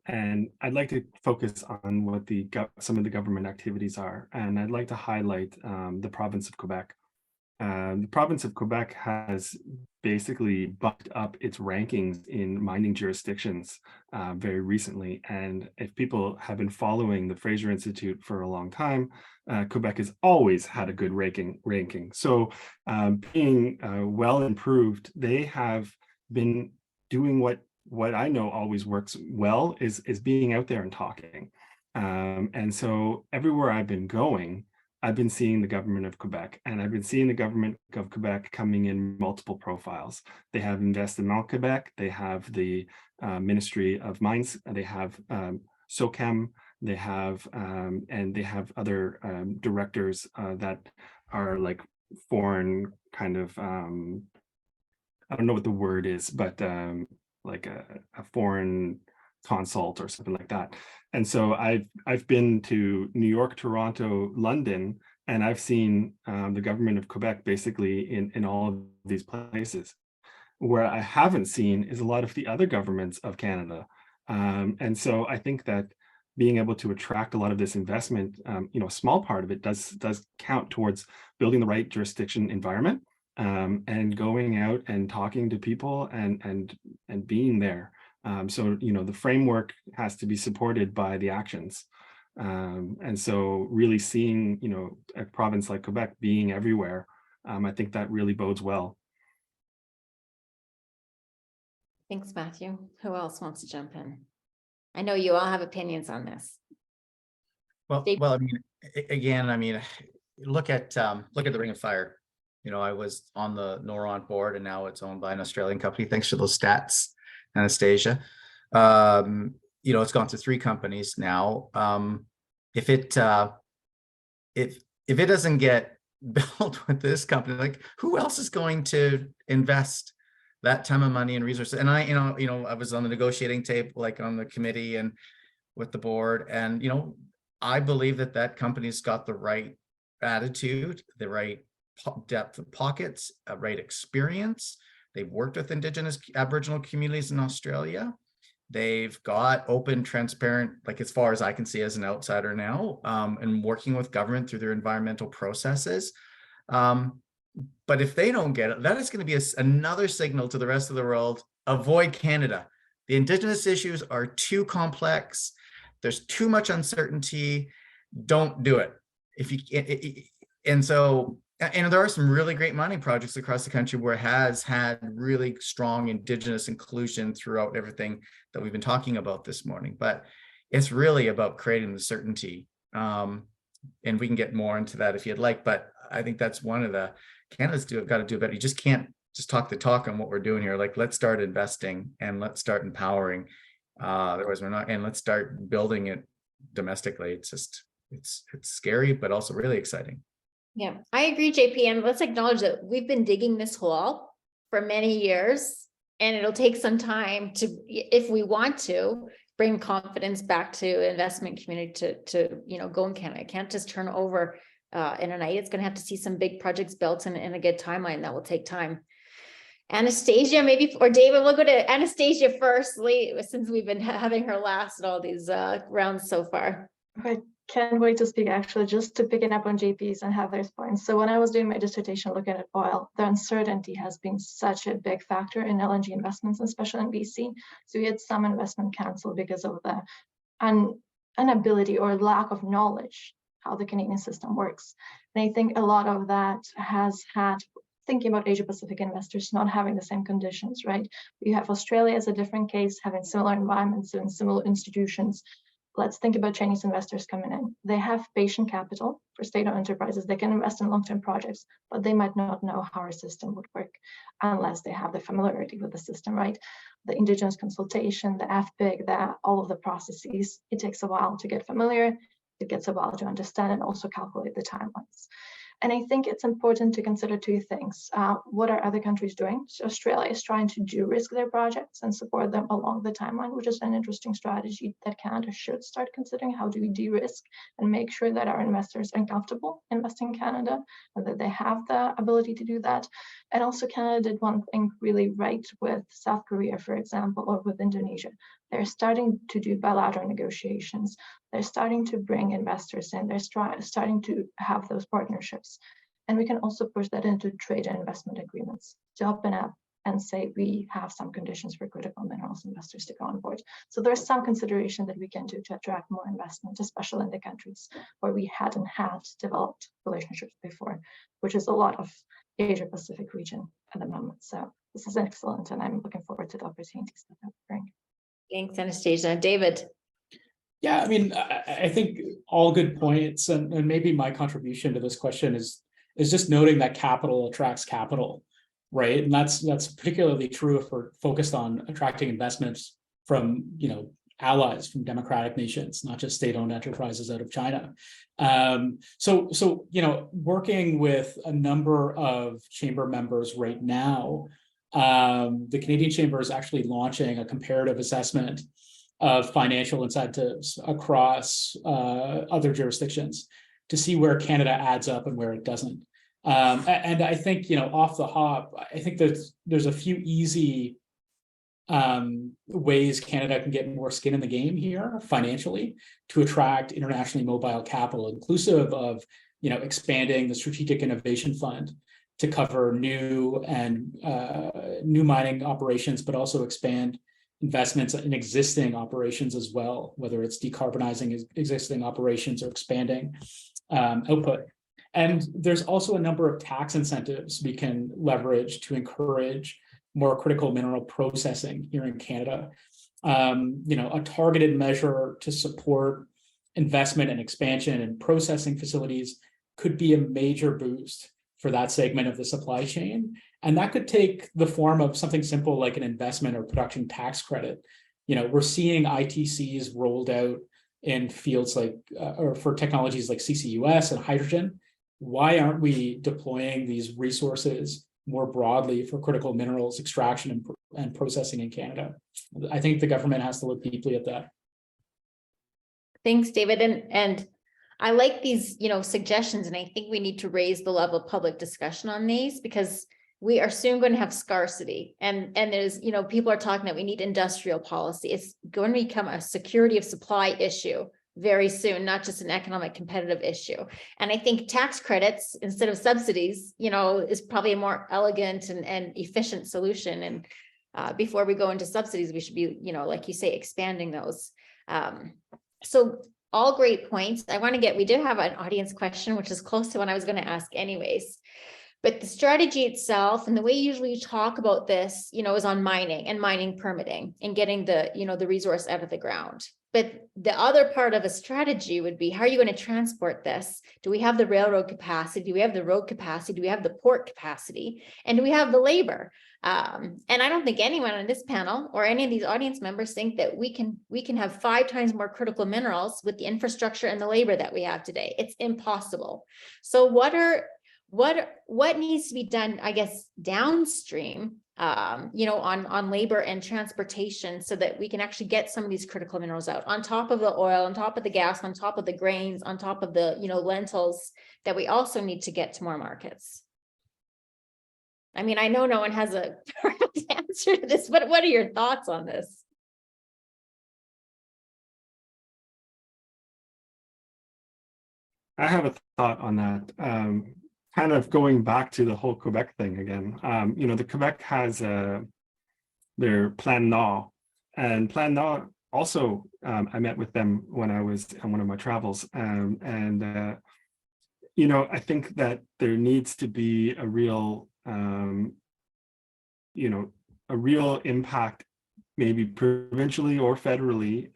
And I'd like to focus on what some of the government activities are, and I'd like to highlight the province of Quebec. The province of Quebec has basically bumped up its rankings in mining jurisdictions very recently. And if people have been following the Fraser Institute for a long time, Quebec has always had a good ranking. So being well improved, they have been doing what I know always works well is being out there and talking. And so everywhere I've been going, I've been seeing the government of Quebec, and I've been seeing the government of Quebec coming in multiple profiles. They have Investissement Quebec, they have the Ministry of Mines, they have SOCAM, they have and they have other directors that are like foreign kind of I don't know what the word is, but like a foreign consult or something like that. And so I've been to New York, Toronto, London, and I've seen the government of Quebec basically in all of these places. Where I haven't seen is a lot of the other governments of Canada. And so I think that being able to attract a lot of this investment, a small part of it does count towards building the right jurisdiction environment and going out and talking to people and being there. So, the framework has to be supported by the actions. And so really seeing, a province like Quebec being everywhere, I think that really bodes well. Thanks, Matthew. Who else wants to jump in? I know you all have opinions on this. Well, look at the Ring of Fire. I was on the Noron board, and now it's owned by an Australian company. Thanks to those stats, Anastasia. It's gone to 3 companies now. If it doesn't get built with this company, like who else is going to invest that time of money and resources? And I was on the negotiating table, like on the committee and with the board, and I believe that company's got the right attitude, the right depth of pockets, right experience. They've worked with Indigenous Aboriginal communities in Australia. They've got open, transparent, like as far as I can see as an outsider now, and working with government through their environmental processes. But if they don't get it, that is going to be another signal to the rest of the world. Avoid Canada. The Indigenous issues are too complex. There's too much uncertainty. Don't do it. If you and there are some really great mining projects across the country where it has had really strong Indigenous inclusion throughout everything that we've been talking about this morning. But it's really about creating the certainty. And we can get more into that if you'd like. But I think that's one of the Canada's got to do better. You just can't just talk the talk on what we're doing here. Like, let's start investing and let's start empowering. Otherwise, we're not. And let's start building it domestically. It's just it's scary, but also really exciting. Yeah, I agree, JP. And let's acknowledge that we've been digging this hole for many years, and it'll take some time to, if we want to, bring confidence back to investment community to go in Canada. It can't just turn over in a night. It's going to have to see some big projects built in a good timeline. That will take time. Anastasia, maybe, or David, we'll go to Anastasia first, since we've been having her last in all these rounds so far. I can't wait to speak, actually, just to pick it up on JP's and Heather's points. So when I was doing my dissertation looking at oil, the uncertainty has been such a big factor in LNG investments, especially in BC. So we had some investment canceled because of the inability or lack of knowledge how the Canadian system works. And I think a lot of that has had, thinking about Asia Pacific investors not having the same conditions, right? You have Australia as a different case, having similar environments and similar institutions. Let's think about Chinese investors coming in. They have patient capital for state-owned enterprises. They can invest in long-term projects, but they might not know how our system would work unless they have the familiarity with the system, right? The Indigenous consultation, the FPIC, all of the processes, it takes a while to get familiar. It gets a while to understand and also calculate the timelines. And I think it's important to consider two things. What are other countries doing? So Australia is trying to de-risk their projects and support them along the timeline, which is an interesting strategy that Canada should start considering. How do we de-risk and make sure that our investors are comfortable investing in Canada and that they have the ability to do that? And also Canada did one thing really right with South Korea, for example, or with Indonesia. They're starting to do bilateral negotiations. They're starting to bring investors in. They're starting to have those partnerships. And we can also push that into trade and investment agreements to open up and say we have some conditions for critical minerals investors to go on board. So there's some consideration that we can do to attract more investment, especially in the countries where we hadn't had developed relationships before, which is a lot of Asia Pacific region at the moment. So this is excellent, and I'm looking forward to the opportunities that will bring. Thanks, Anastasia. David. Yeah, I mean, I think all good points, and maybe my contribution to this question is just noting that capital attracts capital, right? And that's particularly true if we're focused on attracting investments from allies, from democratic nations, not just state-owned enterprises out of China. So working with a number of chamber members right now, the Canadian Chamber is actually launching a comparative assessment of financial incentives across other jurisdictions to see where Canada adds up and where it doesn't. And I think, off the hop, I think there's a few easy ways Canada can get more skin in the game here financially to attract internationally mobile capital, inclusive of, expanding the Strategic Innovation Fund to cover new mining operations, but also expand investments in existing operations as well, whether it's decarbonizing existing operations or expanding output. And there's also a number of tax incentives we can leverage to encourage more critical mineral processing here in Canada. A targeted measure to support investment and expansion and processing facilities could be a major boost for that segment of the supply chain. And that could take the form of something simple like an investment or production tax credit. We're seeing ITCs rolled out in fields like, or for technologies like CCUS and hydrogen. Why aren't we deploying these resources more broadly for critical minerals extraction and processing in Canada? I think the government has to look deeply at that. Thanks, David. And I like these, suggestions, and I think we need to raise the level of public discussion on these, because we are soon going to have scarcity, and there's, people are talking that we need industrial policy. It's going to become a security of supply issue very soon, not just an economic competitive issue. And I think tax credits instead of subsidies, is probably a more elegant and efficient solution. And before we go into subsidies, we should be, like you say, expanding those. So all great points. We did have an audience question, which is close to what I was going to ask anyways. But the strategy itself and the way usually you talk about this, is on mining and mining permitting and getting the resource out of the ground. But the other part of a strategy would be, how are you going to transport this? Do we have the railroad capacity? Do we have the road capacity? Do we have the port capacity? And do we have the labor? And I don't think anyone on this panel or any of these audience members think that we can have 5 times more critical minerals with the infrastructure and the labor that we have today. It's impossible. So what needs to be done, I guess, downstream, on labor and transportation, so that we can actually get some of these critical minerals out, on top of the oil, on top of the gas, on top of the grains, on top of the, lentils that we also need to get to more markets. I mean, I know no one has a perfect answer to this, but what are your thoughts on this? I have a thought on that. Kind of going back to the whole Quebec thing again. The Quebec has their Plan Nord, and Plan Nord also, I met with them when I was on one of my travels, I think that there needs to be a real a real impact, maybe provincially or federally,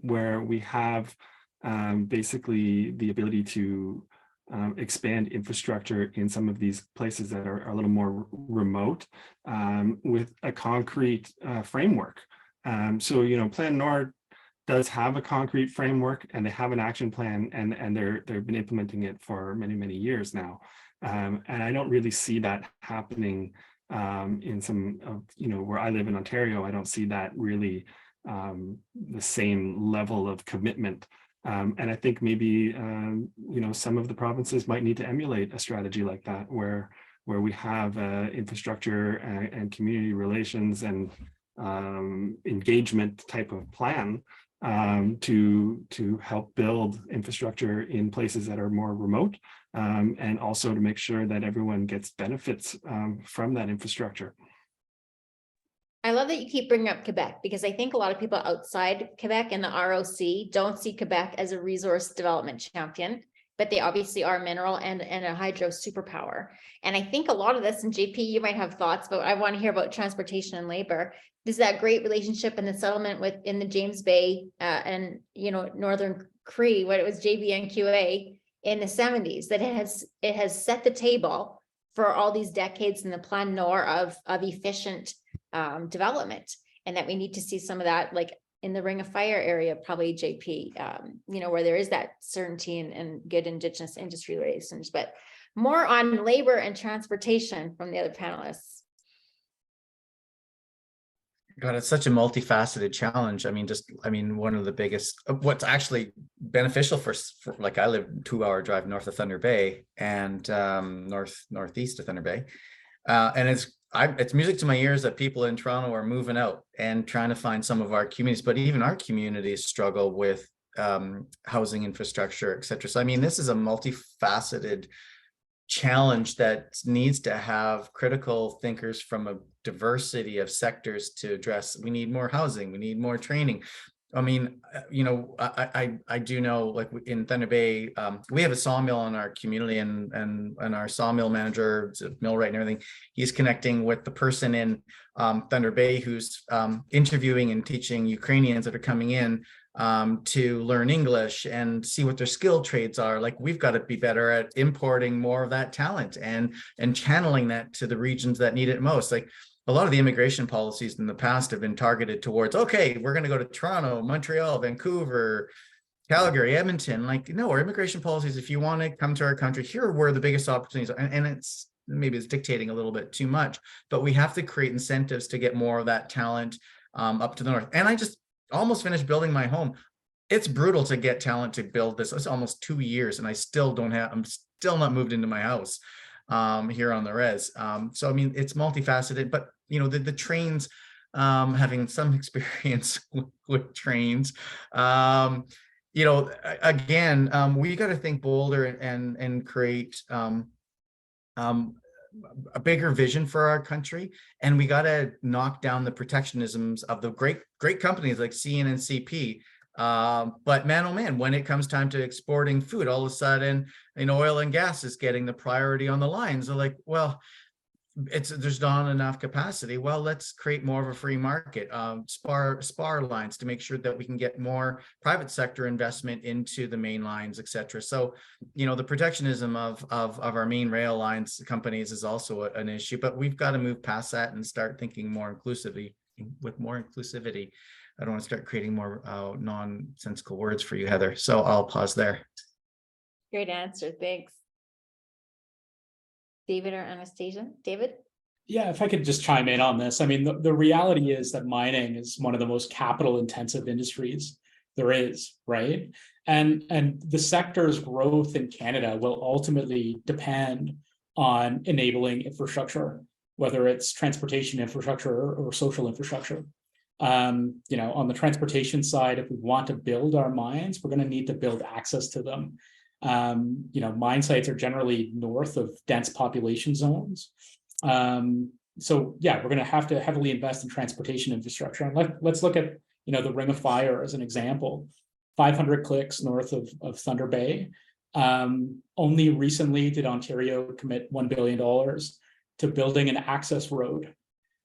where we have basically the ability to expand infrastructure in some of these places that are a little more remote, with a concrete framework. So, Plan Nord does have a concrete framework, and they have an action plan, and they've been implementing it for many, many years now. And I don't really see that happening in some of, where I live in Ontario. I don't see that really the same level of commitment. And I think maybe, some of the provinces might need to emulate a strategy like that, where we have infrastructure and community relations and engagement type of plan to help build infrastructure in places that are more remote, and also to make sure that everyone gets benefits from that infrastructure. I love that you keep bringing up Quebec, because I think a lot of people outside Quebec and the ROC don't see Quebec as a resource development champion, but they obviously are mineral and a hydro superpower. And I think a lot of this, and JP, you might have thoughts, but I want to hear about transportation and labor. There's that great relationship and the settlement in the James Bay and Northern Cree, what it was JBNQA in the 70s, that it has set the table for all these decades in the Plan Nord of efficient development, and that we need to see some of that, like in the Ring of Fire area, probably JP, where there is that certainty and good Indigenous industry relations. But more on labor and transportation from the other panelists. God, it's such a multifaceted challenge. One of the biggest, what's actually beneficial for like, I live 2-hour drive north of Thunder Bay and northeast of Thunder Bay, and it's music to my ears that people in Toronto are moving out and trying to find some of our communities, but even our communities struggle with housing infrastructure, et cetera. So, this is a multifaceted challenge that needs to have critical thinkers from a diversity of sectors to address. We need more housing, we need more training. I do know, like in Thunder Bay, we have a sawmill in our community, and our sawmill manager, millwright and everything, he's connecting with the person in Thunder Bay who's interviewing and teaching Ukrainians that are coming in to learn English and see what their skill trades are. Like, we've got to be better at importing more of that talent and channeling that to the regions that need it most. Like, a lot of the immigration policies in the past have been targeted towards, okay, we're going to go to Toronto, Montreal, Vancouver, Calgary, Edmonton. Like, no, our immigration policies, if you want to come to our country, here are where the biggest opportunities are. And it's dictating a little bit too much, but we have to create incentives to get more of that talent up to the north. And I just almost finished building my home. it's brutal to get talent to build this. It's almost 2 years and I'm still not moved into my house here on the res. So I mean, it's multifaceted, but you know, the trains, having some experience with trains, you know, again, we got to think bolder and create a bigger vision for our country, and we got to knock down the protectionisms of the great companies like CN and CP. But man, oh man, when it comes time to exporting food, all of a sudden, you know, oil and gas is getting the priority on the lines. They're like, well, there's not enough capacity. Well, let's create more of a free market, spar lines to make sure that we can get more private sector investment into the main lines, etc. So, you know, the protectionism of our main rail lines companies is also an issue, but we've got to move past that and start thinking more inclusively. With more inclusivity, I don't want to start creating more nonsensical words for you, Heather. So I'll pause there. Great answer. Thanks. David or Anastasia? David? Yeah, if I could just chime in on this. I mean, the reality is that mining is one of the most capital intensive industries there is, right? And the sector's growth in Canada will ultimately depend on enabling infrastructure, whether it's transportation infrastructure or social infrastructure. You know, on the transportation side, if we want to build our mines, we're going to need to build access to them. You know, mine sites are generally north of dense population zones. So yeah, we're going to have to heavily invest in transportation infrastructure. And let's look at, you know, the Ring of Fire as an example. 500 clicks north of Thunder Bay. Only recently did Ontario commit $1 billion to building an access road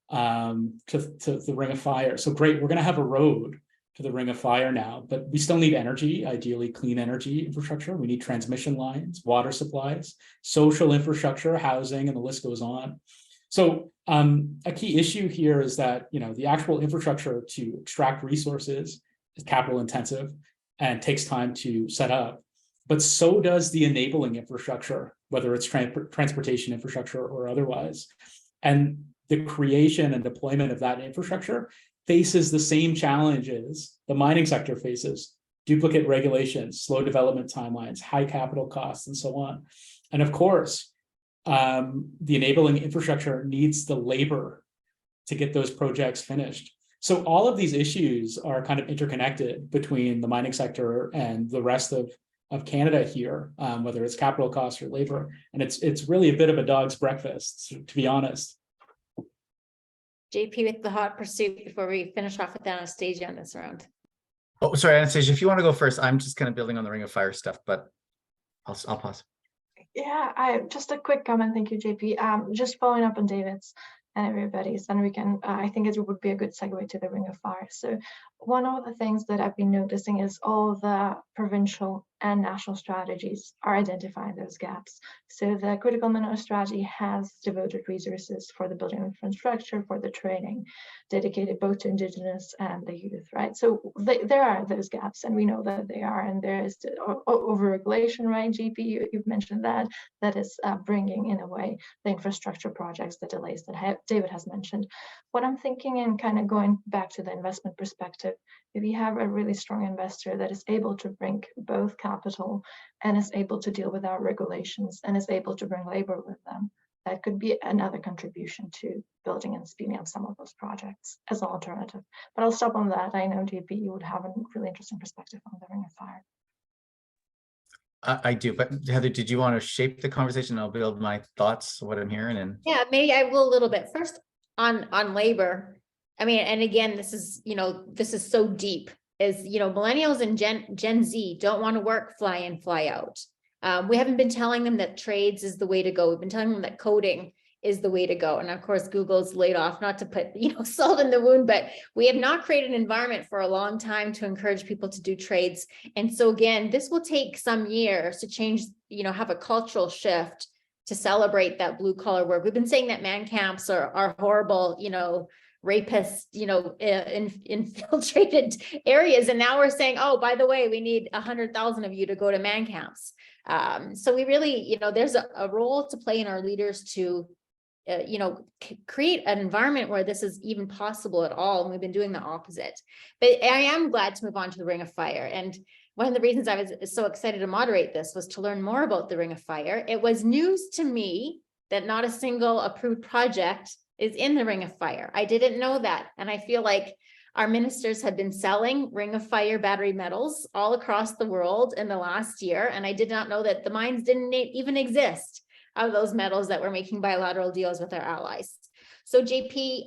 to the Ring of Fire. So great, we're going to have a road to the Ring of Fire now, but we still need energy, ideally clean energy infrastructure. We need transmission lines, water supplies, social infrastructure, housing, and the list goes on. So a key issue here is that, you know, the actual infrastructure to extract resources is capital intensive and takes time to set up, but so does the enabling infrastructure, whether it's transportation infrastructure or otherwise. And the creation and deployment of that infrastructure faces the same challenges the mining sector faces: duplicate regulations, slow development timelines, high capital costs, and so on. And of course, the enabling infrastructure needs the labor to get those projects finished. So all of these issues are kind of interconnected between the mining sector and the rest of Canada here, whether it's capital costs or labor. And it's really a bit of a dog's breakfast, to be honest. JP with the hot pursuit before we finish off with Anastasia on this round. Oh, sorry, Anastasia, if you want to go first, I'm just kind of building on the Ring of Fire stuff, but I'll pause. Yeah, just a quick comment. Thank you, JP. Just following up on David's and everybody's, and we can, I think it would be a good segue to the Ring of Fire. So one of the things that I've been noticing is all the provincial and national strategies are identifying those gaps. So the critical mineral strategy has devoted resources for the building of infrastructure, for the training, dedicated both to Indigenous and the youth, right? So there are those gaps, and we know that they are, and there is over-regulation, right? GP, you've mentioned that is bringing, in a way, the infrastructure projects, the delays that David has mentioned. What I'm thinking, and kind of going back to the investment perspective, if you have a really strong investor that is able to bring both capital and is able to deal with our regulations and is able to bring labor with them, that could be another contribution to building and speeding up some of those projects as an alternative. But I'll stop on that. I know, JP, you would have a really interesting perspective on the Ring of Fire. I do, but Heather, did you want to shape the conversation? I'll build my thoughts, what I'm hearing. And yeah, maybe I will a little bit. First on labor. I mean, and again, this is, you know, this is so deep, is, you know, millennials and Gen Z don't want to work fly in, fly out. We haven't been telling them that trades is the way to go. We've been telling them that coding is the way to go. And of course, Google's laid off, not to put, you know, salt in the wound, but we have not created an environment for a long time to encourage people to do trades. And so again, this will take some years to change, you know, have a cultural shift to celebrate that blue collar work. We've been saying that man camps are horrible, you know, rapist, you know, infiltrated areas. And now we're saying, oh, by the way, we need 100,000 of you to go to man camps. So we really, you know, there's a role to play in our leaders to create an environment where this is even possible at all. And we've been doing the opposite. But I am glad to move on to the Ring of Fire. And one of the reasons I was so excited to moderate this was to learn more about the Ring of Fire. It was news to me that not a single approved project is in the Ring of Fire. I didn't know that. And I feel like our ministers have been selling Ring of Fire battery metals all across the world in the last year. And I did not know that the mines didn't even exist of those metals that we're making bilateral deals with our allies. So JP,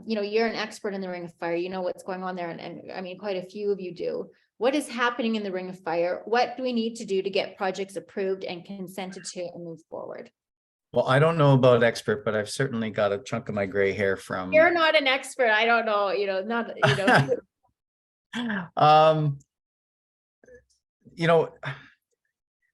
you're an expert in the Ring of Fire. You know what's going on there. And I mean, quite a few of you do. What is happening in the Ring of Fire? What do we need to do to get projects approved and consented to and move forward? Well, I don't know about expert, but I've certainly got a chunk of my gray hair from. You're not an expert. I don't know,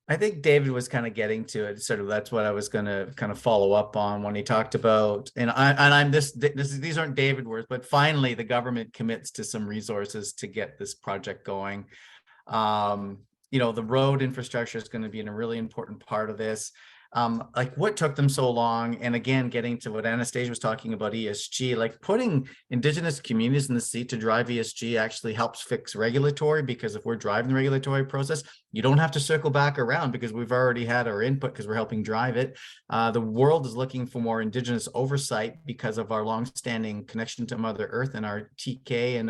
I think David was kind of getting to it. Sort of that's what I was going to kind of follow up on when he talked about, these aren't David words, but finally the government commits to some resources to get this project going. The road infrastructure is going to be a really important part of this. Like what took them so long, and again getting to what Anastasia was talking about, ESG, like putting Indigenous communities in the seat to drive ESG actually helps fix regulatory, because if we're driving the regulatory process, you don't have to circle back around because we've already had our input because we're helping drive it. The world is looking for more Indigenous oversight because of our longstanding connection to Mother Earth and our TK and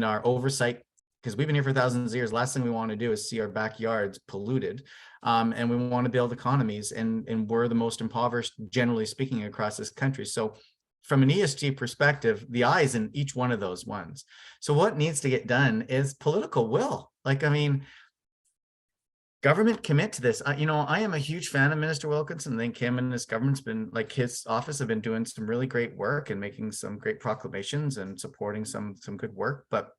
our oversight, because we've been here for thousands of years. Last thing we want to do is see our backyards polluted. And we want to build economies, and we're the most impoverished, generally speaking, across this country. So from an ESG perspective, the eye is in each one of those ones. So what needs to get done is political will. Government commit to this. I am a huge fan of Minister Wilkinson. I think him and his government's been, like his office, have been doing some really great work and making some great proclamations and supporting some good work. But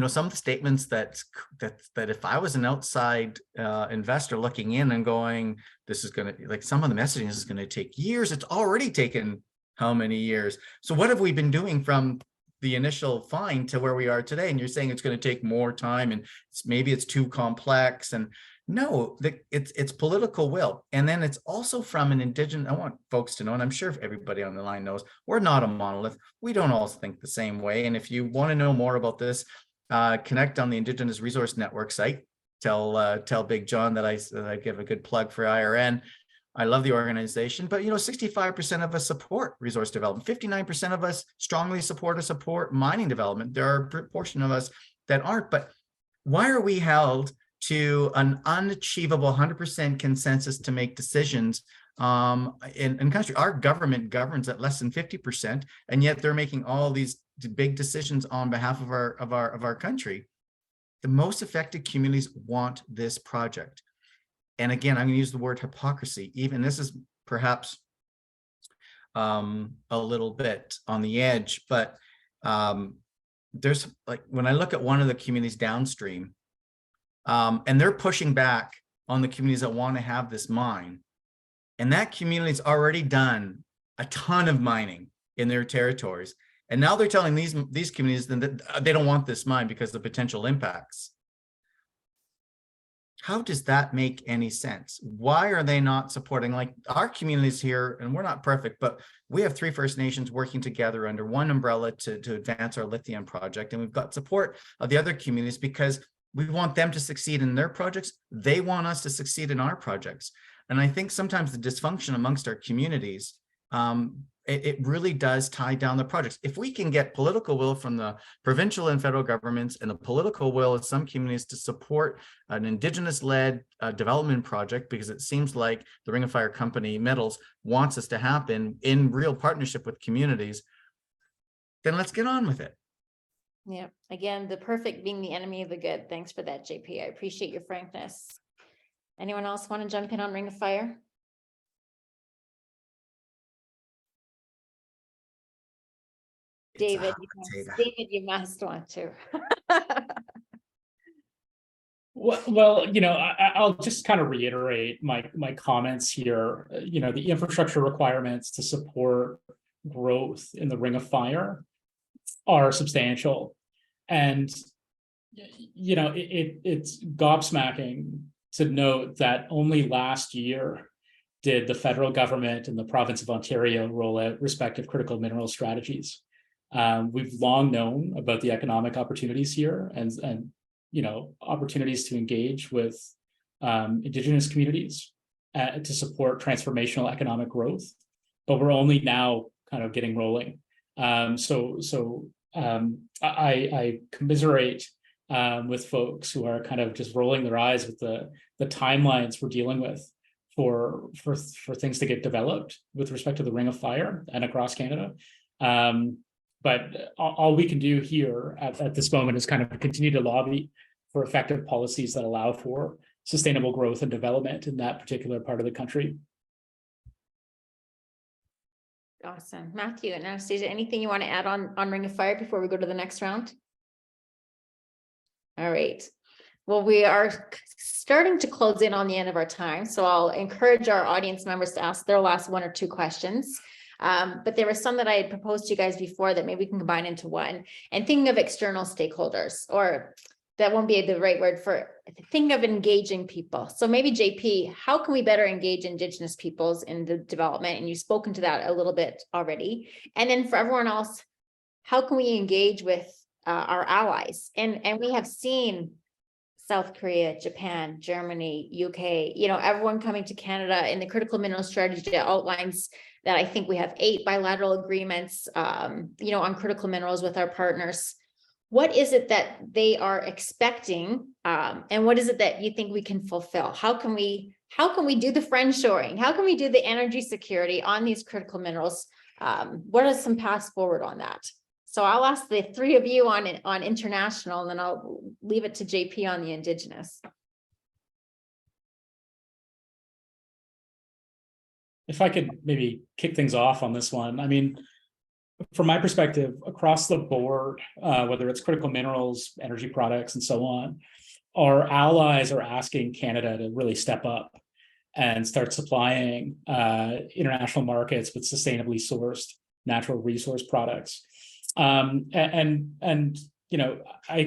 some of the statements that if I was an outside investor looking in and going, this is going to, like, some of the messaging is going to take years. It's already taken how many years? So what have we been doing from the initial find to where we are today? And you're saying it's going to take more time, and maybe it's too complex. And no, it's political will. And then it's also from an Indigenous, I want folks to know, and I'm sure everybody on the line knows, we're not a monolith. We don't all think the same way. And if you want to know more about this, connect on the Indigenous Resource Network site. Tell Big John that I give a good plug for IRN. I love the organization, but 65% of us support resource development. 59% of us strongly support mining development. There are a proportion of us that aren't. But why are we held to an unachievable 100% consensus to make decisions in country? Our government governs at less than 50%, and yet they're making all these big decisions on behalf of our country. The most affected communities want this project. And again, I'm going to use the word hypocrisy. Even this is perhaps a little bit on the edge, but there's, like, when I look at one of the communities downstream, and they're pushing back on the communities that want to have this mine, and that community's already done a ton of mining in their territories. And now they're telling these communities that they don't want this mine because of potential impacts. How does that make any sense? Why are they not supporting, like, our communities here? And we're not perfect, but we have 3 First Nations working together under one umbrella to advance our lithium project. And we've got support of the other communities because we want them to succeed in their projects. They want us to succeed in our projects. And I think sometimes the dysfunction amongst our communities, it really does tie down the projects. If we can get political will from the provincial and federal governments, and the political will of some communities to support an Indigenous-led development project, because it seems like the Ring of Fire Company Metals wants us to happen in real partnership with communities, then let's get on with it. Yeah, again, the perfect being the enemy of the good. Thanks for that, JP. I appreciate your frankness. Anyone else want to jump in on Ring of Fire? David, you must want to. Well, I'll just kind of reiterate my comments here. The infrastructure requirements to support growth in the Ring of Fire are substantial, and it's gobsmacking to note that only last year did the federal government and the province of Ontario roll out respective critical mineral strategies. We've long known about the economic opportunities here and opportunities to engage with Indigenous communities to support transformational economic growth, but we're only now kind of getting rolling. I commiserate with folks who are kind of just rolling their eyes with the timelines we're dealing with for things to get developed with respect to the Ring of Fire and across Canada. But all we can do here at this moment is kind of continue to lobby for effective policies that allow for sustainable growth and development in that particular part of the country. Awesome. Matthew and Anastasia, anything you want to add on Ring of Fire before we go to the next round? All right. Well, we are starting to close in on the end of our time, so I'll encourage our audience members to ask their last 1 or 2 questions. But there were some that I had proposed to you guys before that maybe we can combine into one. And thinking of external stakeholders, or that won't be the right word for, think of engaging people. So maybe JP, how can we better engage Indigenous peoples in the development? And you've spoken to that a little bit already. And then for everyone else, how can we engage with our allies? And we have seen South Korea, Japan, Germany, UK, everyone coming to Canada in the critical mineral strategy that outlines that. I think we have 8 bilateral agreements, on critical minerals with our partners. What is it that they are expecting? And what is it that you think we can fulfill? How can we do the friendshoring? How can we do the energy security on these critical minerals? What are some paths forward on that? So I'll ask the 3 of you on international, and then I'll leave it to JP on the Indigenous. If I could maybe kick things off on this one. I mean, from my perspective, across the board, whether it's critical minerals, energy products, and so on, our allies are asking Canada to really step up and start supplying international markets with sustainably sourced natural resource products. I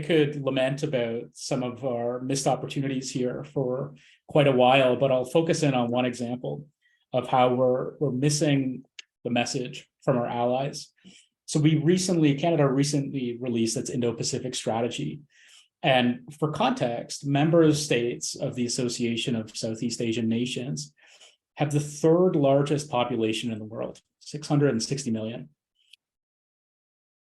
could lament about some of our missed opportunities here for quite a while, but I'll focus in on one example of how we're missing the message from our allies. So Canada recently released its Indo-Pacific strategy. And for context, member states of the Association of Southeast Asian Nations have the 3rd largest population in the world, 660 million.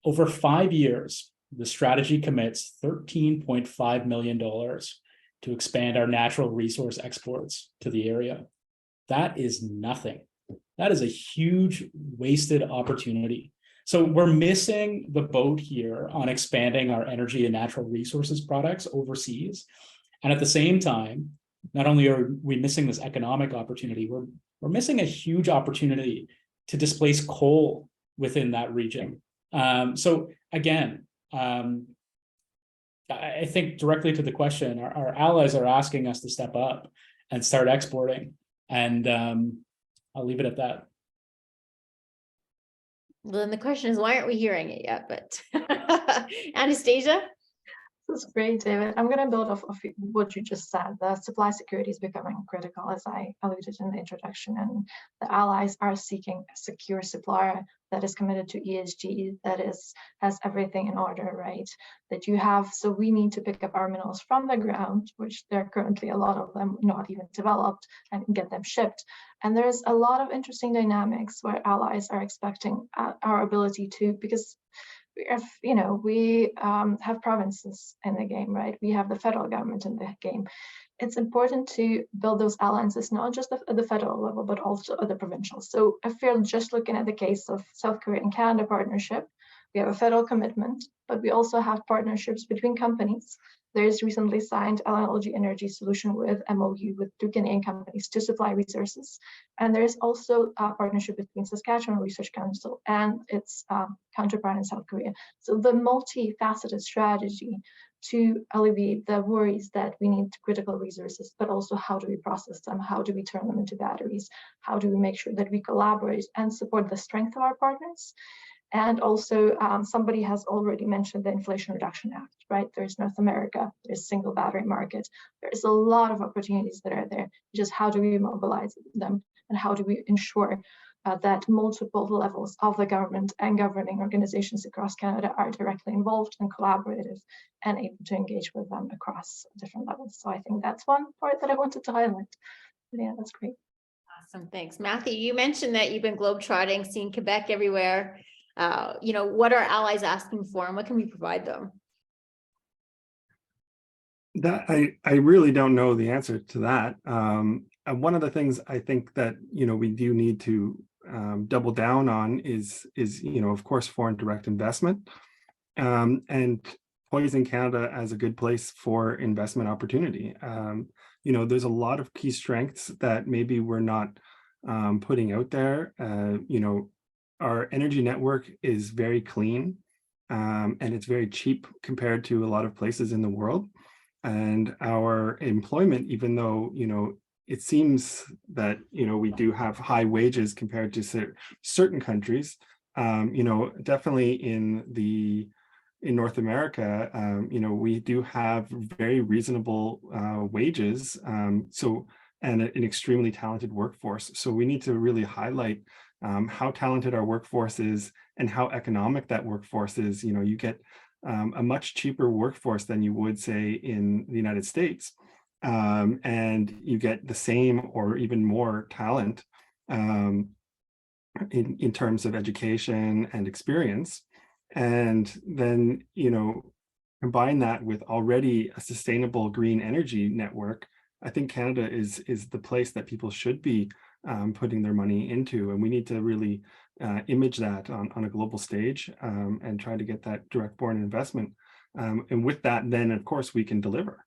Over 5 years, the strategy commits $13.5 million to expand our natural resource exports to the area. That is nothing. That is a huge wasted opportunity. So we're missing the boat here on expanding our energy and natural resources products overseas. And at the same time, not only are we missing this economic opportunity, we're missing a huge opportunity to displace coal within that region. So again, I think directly to the question, our allies are asking us to step up and start exporting. And I'll leave it at that. Well, then the question is, why aren't we hearing it yet? But Anastasia? This is great, David. I'm going to build off of what you just said. The supply security is becoming critical, as I alluded in the introduction, and the allies are seeking a secure supplier that is committed to ESG, that has everything in order, right? That you have. So we need to pick up our minerals from the ground, which there are currently a lot of them not even developed, and get them shipped. And there's a lot of interesting dynamics where allies are expecting our ability to, because we have provinces in the game, right? We have the federal government in the game. It's important to build those alliances, not just at the federal level, but also at the provincial. So if you're just looking at the case of South Korea and Canada partnership, we have a federal commitment, but we also have partnerships between companies. There's recently signed LNG energy solution with MOU with 2 Canadian companies to supply resources. And there's also a partnership between Saskatchewan Research Council and its counterpart in South Korea. So the multifaceted strategy to alleviate the worries that we need critical resources, but also how do we process them? How do we turn them into batteries? How do we make sure that we collaborate and support the strength of our partners? And also, somebody has already mentioned the Inflation Reduction Act, right? There's North America, there's single battery market. There's a lot of opportunities that are there. Just how do we mobilize them and how do we ensure that multiple levels of the government and governing organizations across Canada are directly involved and collaborative and able to engage with them across different levels. So I think that's one part that I wanted to highlight. But yeah, that's great. Awesome, thanks. Matthew, you mentioned that you've been globetrotting, seeing Quebec everywhere. What are allies asking for and what can we provide them? That I really don't know the answer to that. One of the things I think that we do need to double down on is of course foreign direct investment, and poising Canada as a good place for investment opportunity. There's a lot of key strengths that maybe we're not putting out there. Our energy network is very clean, and it's very cheap compared to a lot of places in the world. And our employment, even though it seems that we do have high wages compared to certain countries, definitely in North America, we do have very reasonable wages, and an extremely talented workforce. So we need to really highlight how talented our workforce is and how economic that workforce is. You get a much cheaper workforce than you would, say, in the United States. And you get the same or even more talent in terms of education and experience. And then, combine that with already a sustainable green energy network, I think Canada is the place that people should be putting their money into. And we need to really image that on a global stage, and try to get that direct foreign investment. And with that, then of course we can deliver.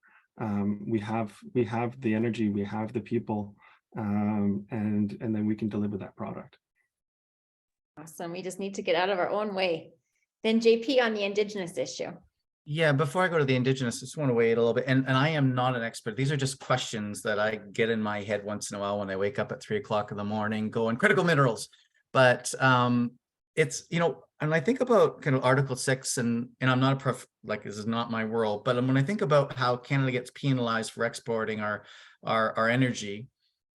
We have the energy, we have the people, and then we can deliver that product. Awesome. We just need to get out of our own way. Then JP, on the Indigenous issue. Yeah, before I go to the Indigenous, I just want to wait a little bit. And I am not an expert. These are just questions that I get in my head once in a while when I wake up at 3 o'clock in the morning going critical minerals. But it's, and I think about kind of Article 6, and I'm not this is not my world, but when I think about how Canada gets penalized for exporting our energy,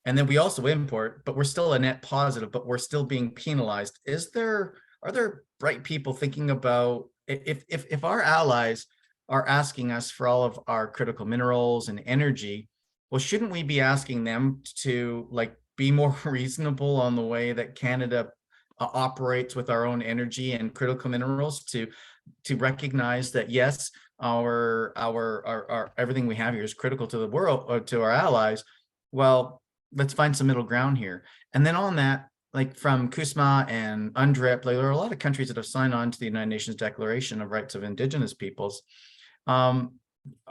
and then we also import, but we're still a net positive, but we're still being penalized. Are there bright people thinking about if our allies are asking us for all of our critical minerals and energy, well, shouldn't we be asking them to be more reasonable on the way that Canada operates with our own energy and critical minerals, to recognize that yes, our everything we have here is critical to the world, or to our allies? Well, let's find some middle ground here. And then on that, from CUSMA and UNDRIP, there are a lot of countries that have signed on to the United Nations Declaration of Rights of Indigenous Peoples.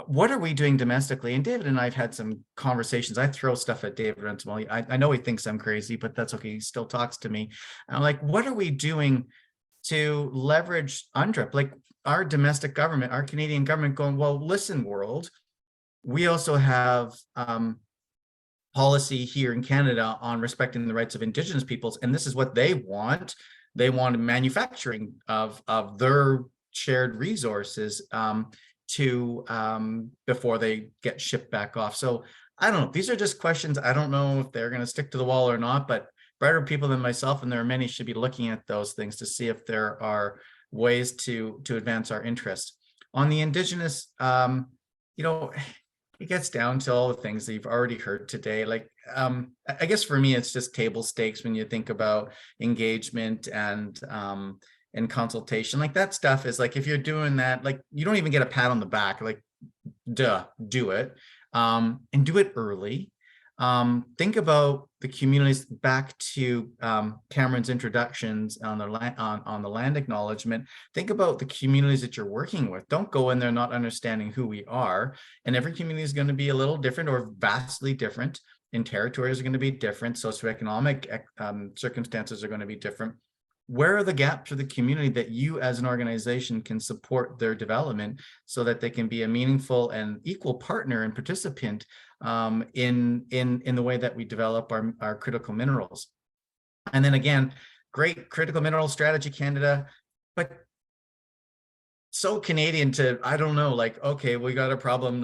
What are we doing domestically? And David and I have had some conversations. I throw stuff at David once in a while. I know he thinks I'm crazy, but that's okay. He still talks to me. I'm like, what are we doing to leverage UNDRIP? Our domestic government, our Canadian government going, well, listen, world, we also have policy here in Canada on respecting the rights of Indigenous peoples, and this is what they want. They want manufacturing of their shared resources before they get shipped back off. So I don't know. These are just questions. I don't know if they're going to stick to the wall or not, but brighter people than myself, and there are many, should be looking at those things to see if there are ways to advance our interests. On the Indigenous, it gets down to all the things that you've already heard today. I guess for me, it's just table stakes when you think about engagement and consultation. That stuff is if you're doing that, you don't even get a pat on the back. Duh, do it, and do it early. Think about the communities, back to Cameron's introductions on the land acknowledgement. Think about the communities that you're working with. Don't go in there not understanding who we are. And every community is going to be a little different or vastly different. And territories are going to be different. Socioeconomic circumstances are going to be different. Where are the gaps for the community that you as an organization can support their development so that they can be a meaningful and equal partner and participant in the way that we develop our critical minerals? And then again, great critical mineral strategy, Canada, but so Canadian to, I don't know, like, okay, we got a problem,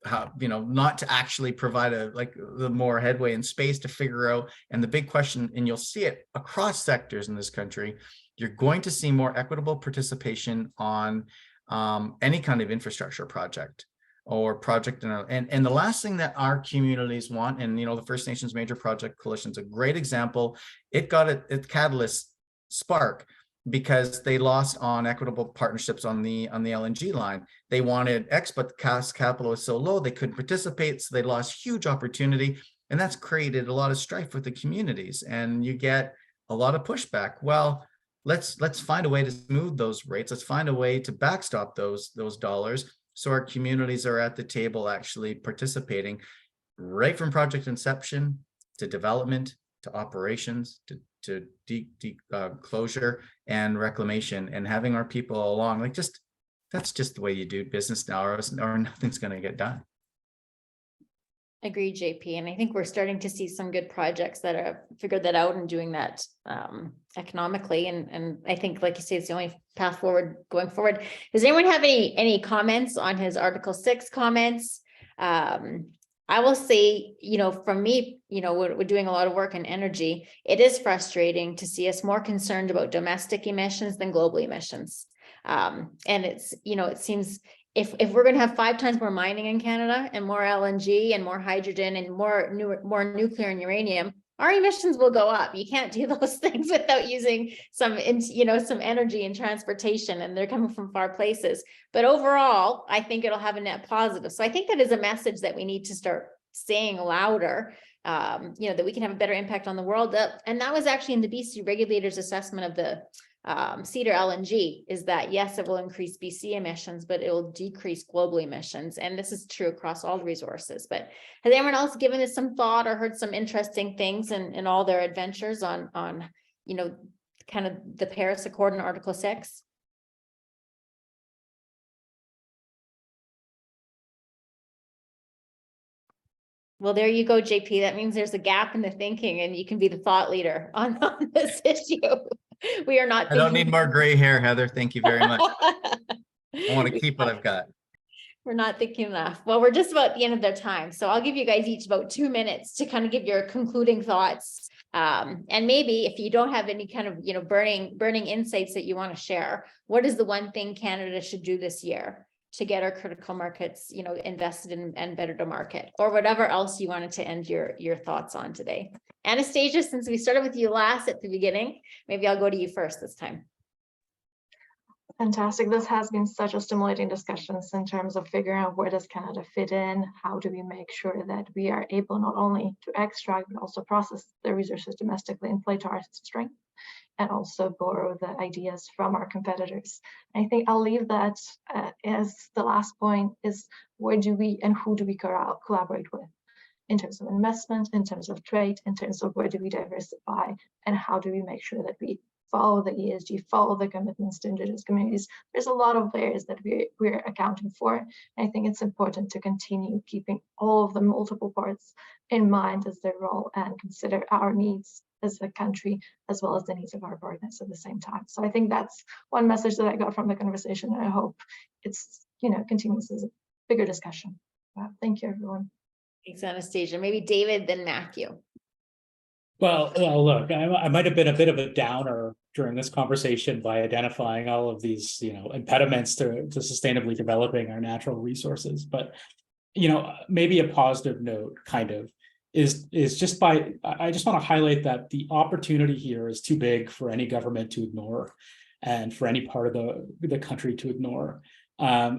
how, not to actually provide the more headway in space to figure out. And the big question, and you'll see it across sectors in this country, you're going to see more equitable participation on any kind of infrastructure project or project. And the last thing that our communities want, and the First Nations Major Project Coalition is a great example. It got its catalyst spark because they lost on equitable partnerships on the LNG line. They wanted X, but the cost capital was so low they couldn't participate, so they lost huge opportunity, and that's created a lot of strife with the communities, and you get a lot of pushback. Well, let's find a way to smooth those rates. Let's find a way to backstop those dollars, so our communities are at the table actually participating right from project inception to development to operations to closure and reclamation, and having our people along. That's just the way you do business now, or nothing's going to get done. Agreed, JP. And I think we're starting to see some good projects that have figured that out and doing that economically. And I think, like you say, it's the only path forward going forward. Does anyone have any comments on his Article 6 comments? I will say, from me, we're doing a lot of work in energy. It is frustrating to see us more concerned about domestic emissions than global emissions. And it's, it seems if we're going to have 5 times more mining in Canada and more LNG and more hydrogen and more nuclear and uranium, our emissions will go up. You can't do those things without using some energy and transportation, and they're coming from far places. But overall, I think it'll have a net positive. So I think that is a message that we need to start saying louder, that we can have a better impact on the world. And that was actually in the BC regulators' assessment of the Cedar LNG, is that yes, it will increase BC emissions, but it will decrease global emissions. And this is true across all resources. But has anyone else given this some thought or heard some interesting things in all their adventures on kind of the Paris Accord and Article 6? Well, there you go, JP. That means there's a gap in the thinking, and you can be the thought leader on this issue. We are not. I don't need more gray hair, Heather. Thank you very much. I want to keep what I've got. We're not thinking enough. Well, we're just about at the end of their time. So I'll give you guys each about 2 minutes to kind of give your concluding thoughts. And maybe if you don't have any kind of, burning insights that you want to share, what is the one thing Canada should do this year to get our critical markets, invested in and better to market, or whatever else you wanted to end your thoughts on today? Anastasia, since we started with you last at the beginning, maybe I'll go to you first this time. Fantastic. This has been such a stimulating discussions in terms of figuring out where does Canada fit in, how do we make sure that we are able not only to extract but also process the resources domestically and play to our strength, and also borrow the ideas from our competitors. I think I'll leave that as the last point, is where do we and who do we collaborate with in terms of investment, in terms of trade, in terms of where do we diversify, and how do we make sure that we follow the ESG, follow the commitments to Indigenous communities. There's a lot of layers that we're accounting for. I think it's important to continue keeping all of the multiple parts in mind as their role, and consider our needs as a country, as well as the needs of our partners at the same time. So I think that's one message that I got from the conversation, and I hope it's, continues as a bigger discussion. Thank you, everyone. Thanks, Anastasia. Maybe David, then Matthew. Well, look, I might have been a bit of a downer during this conversation by identifying all of these, impediments to sustainably developing our natural resources. But, maybe a positive note kind of is just I just want to highlight that the opportunity here is too big for any government to ignore, and for any part of the country to ignore.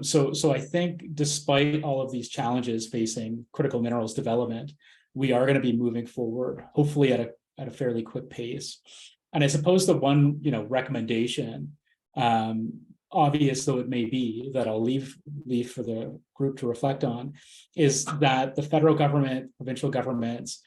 So I think despite all of these challenges facing critical minerals development, we are going to be moving forward, hopefully at a fairly quick pace. And I suppose the one, recommendation, obvious though it may be, that I'll leave for the group to reflect on, is that the federal government, provincial governments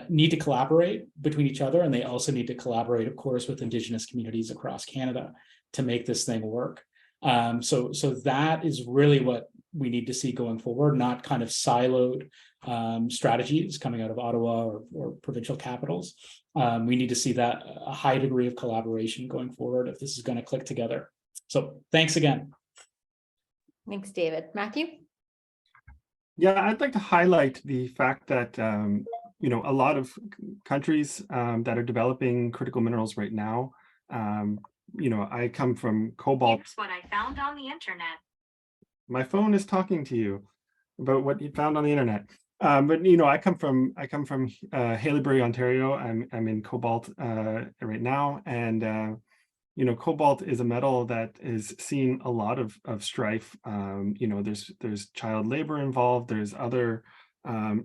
need to collaborate between each other, and they also need to collaborate, of course, with Indigenous communities across Canada to make this thing work. So that is really what we need to see going forward, not kind of siloed strategies coming out of Ottawa or provincial capitals. We need to see that a high degree of collaboration going forward if this is going to click together. So thanks again. Thanks, David. Matthew? Yeah, I'd like to highlight the fact that you know, a lot of countries that are developing critical minerals right now. You know, I come from Cobalt. Here's what I found on the internet. My phone is talking to you about what you found on the internet. But you know, I come from Halliday, Ontario. I'm in Cobalt right now, and you know, cobalt is a metal that is seeing a lot of strife. You know, there's child labor involved. There's other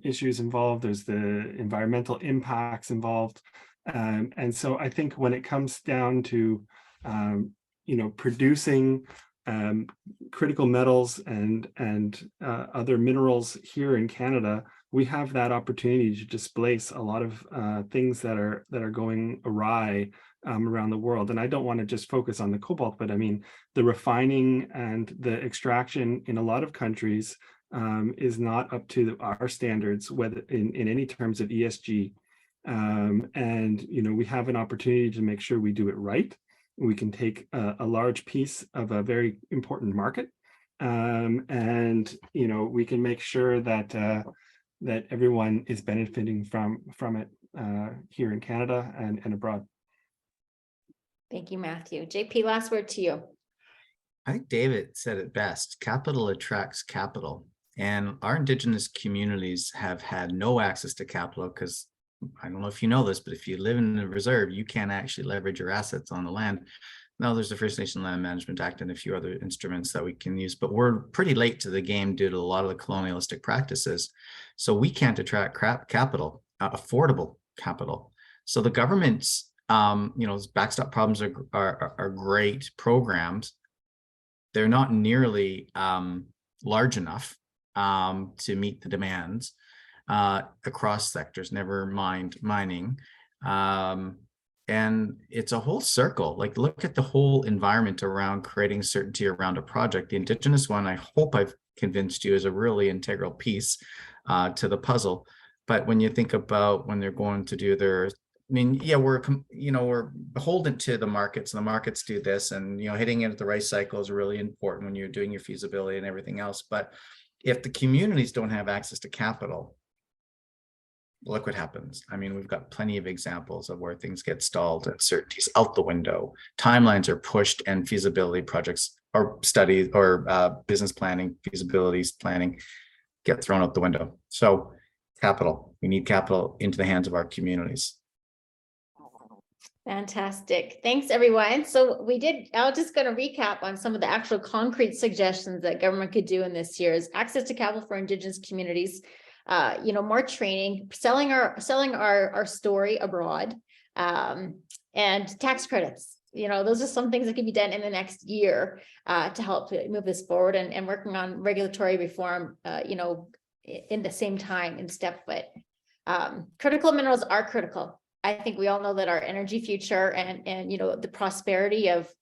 issues involved. There's the environmental impacts involved, and so I think when it comes down to you know, producing critical metals and other minerals here in Canada, we have that opportunity to displace a lot of things that are going awry around the world. And I don't want to just focus on the cobalt, but I mean, the refining and the extraction in a lot of countries is not up to our standards, whether in any terms of ESG. And, you know, we have an opportunity to make sure we do it right. We can take a large piece of a very important market, and you know, we can make sure that that everyone is benefiting from it here in Canada and abroad. Thank you, Matthew. JP, last word to you. I think David said it best. Capital attracts capital. And our Indigenous communities have had no access to capital because, I don't know if you know this, but if you live in a reserve, you can't actually leverage your assets on the land. Now there's the First Nation Land Management Act and a few other instruments that we can use, but we're pretty late to the game due to a lot of the colonialistic practices. So we can't attract capital, affordable capital. So the government's, you know, those backstop programs are great programs. They're not nearly large enough to meet the demands across sectors, never mind mining. And it's a whole circle. Like, look at the whole environment around creating certainty around a project. The Indigenous one, I hope I've convinced you, is a really integral piece to the puzzle. But when you think about when they're going to do their, I mean, yeah, we're beholden to the markets, and the markets do this, and, you know, hitting it at the right cycle is really important when you're doing your feasibility and everything else. But if the communities don't have access to capital, look what happens. I mean, we've got plenty of examples of where things get stalled and certainties out the window. Timelines are pushed, and feasibility projects or studies or business planning, feasibilities planning get thrown out the window. So capital, we need capital into the hands of our communities. Fantastic. Thanks, everyone. So I'm just going to recap on some of the actual concrete suggestions that government could do in this year's access to capital for Indigenous communities, you know, more training, selling our story abroad, and tax credits. You know, those are some things that can be done in the next year to help move this forward, and working on regulatory reform, you know, in the same time, in step with. Critical minerals are critical. I think we all know that our energy future and you know, the prosperity of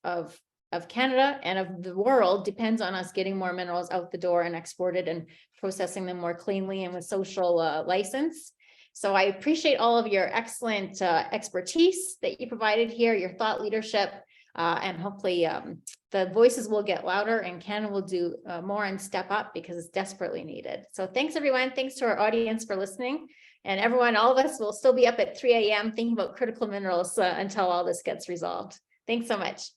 Canada and of the world depends on us getting more minerals out the door and exported and processing them more cleanly and with social license. So I appreciate all of your excellent expertise that you provided here, your thought leadership, and hopefully the voices will get louder and Canada will do more and step up, because it's desperately needed. So thanks, everyone. Thanks to our audience for listening. And everyone, all of us will still be up at 3 a.m. thinking about critical minerals until all this gets resolved. Thanks so much.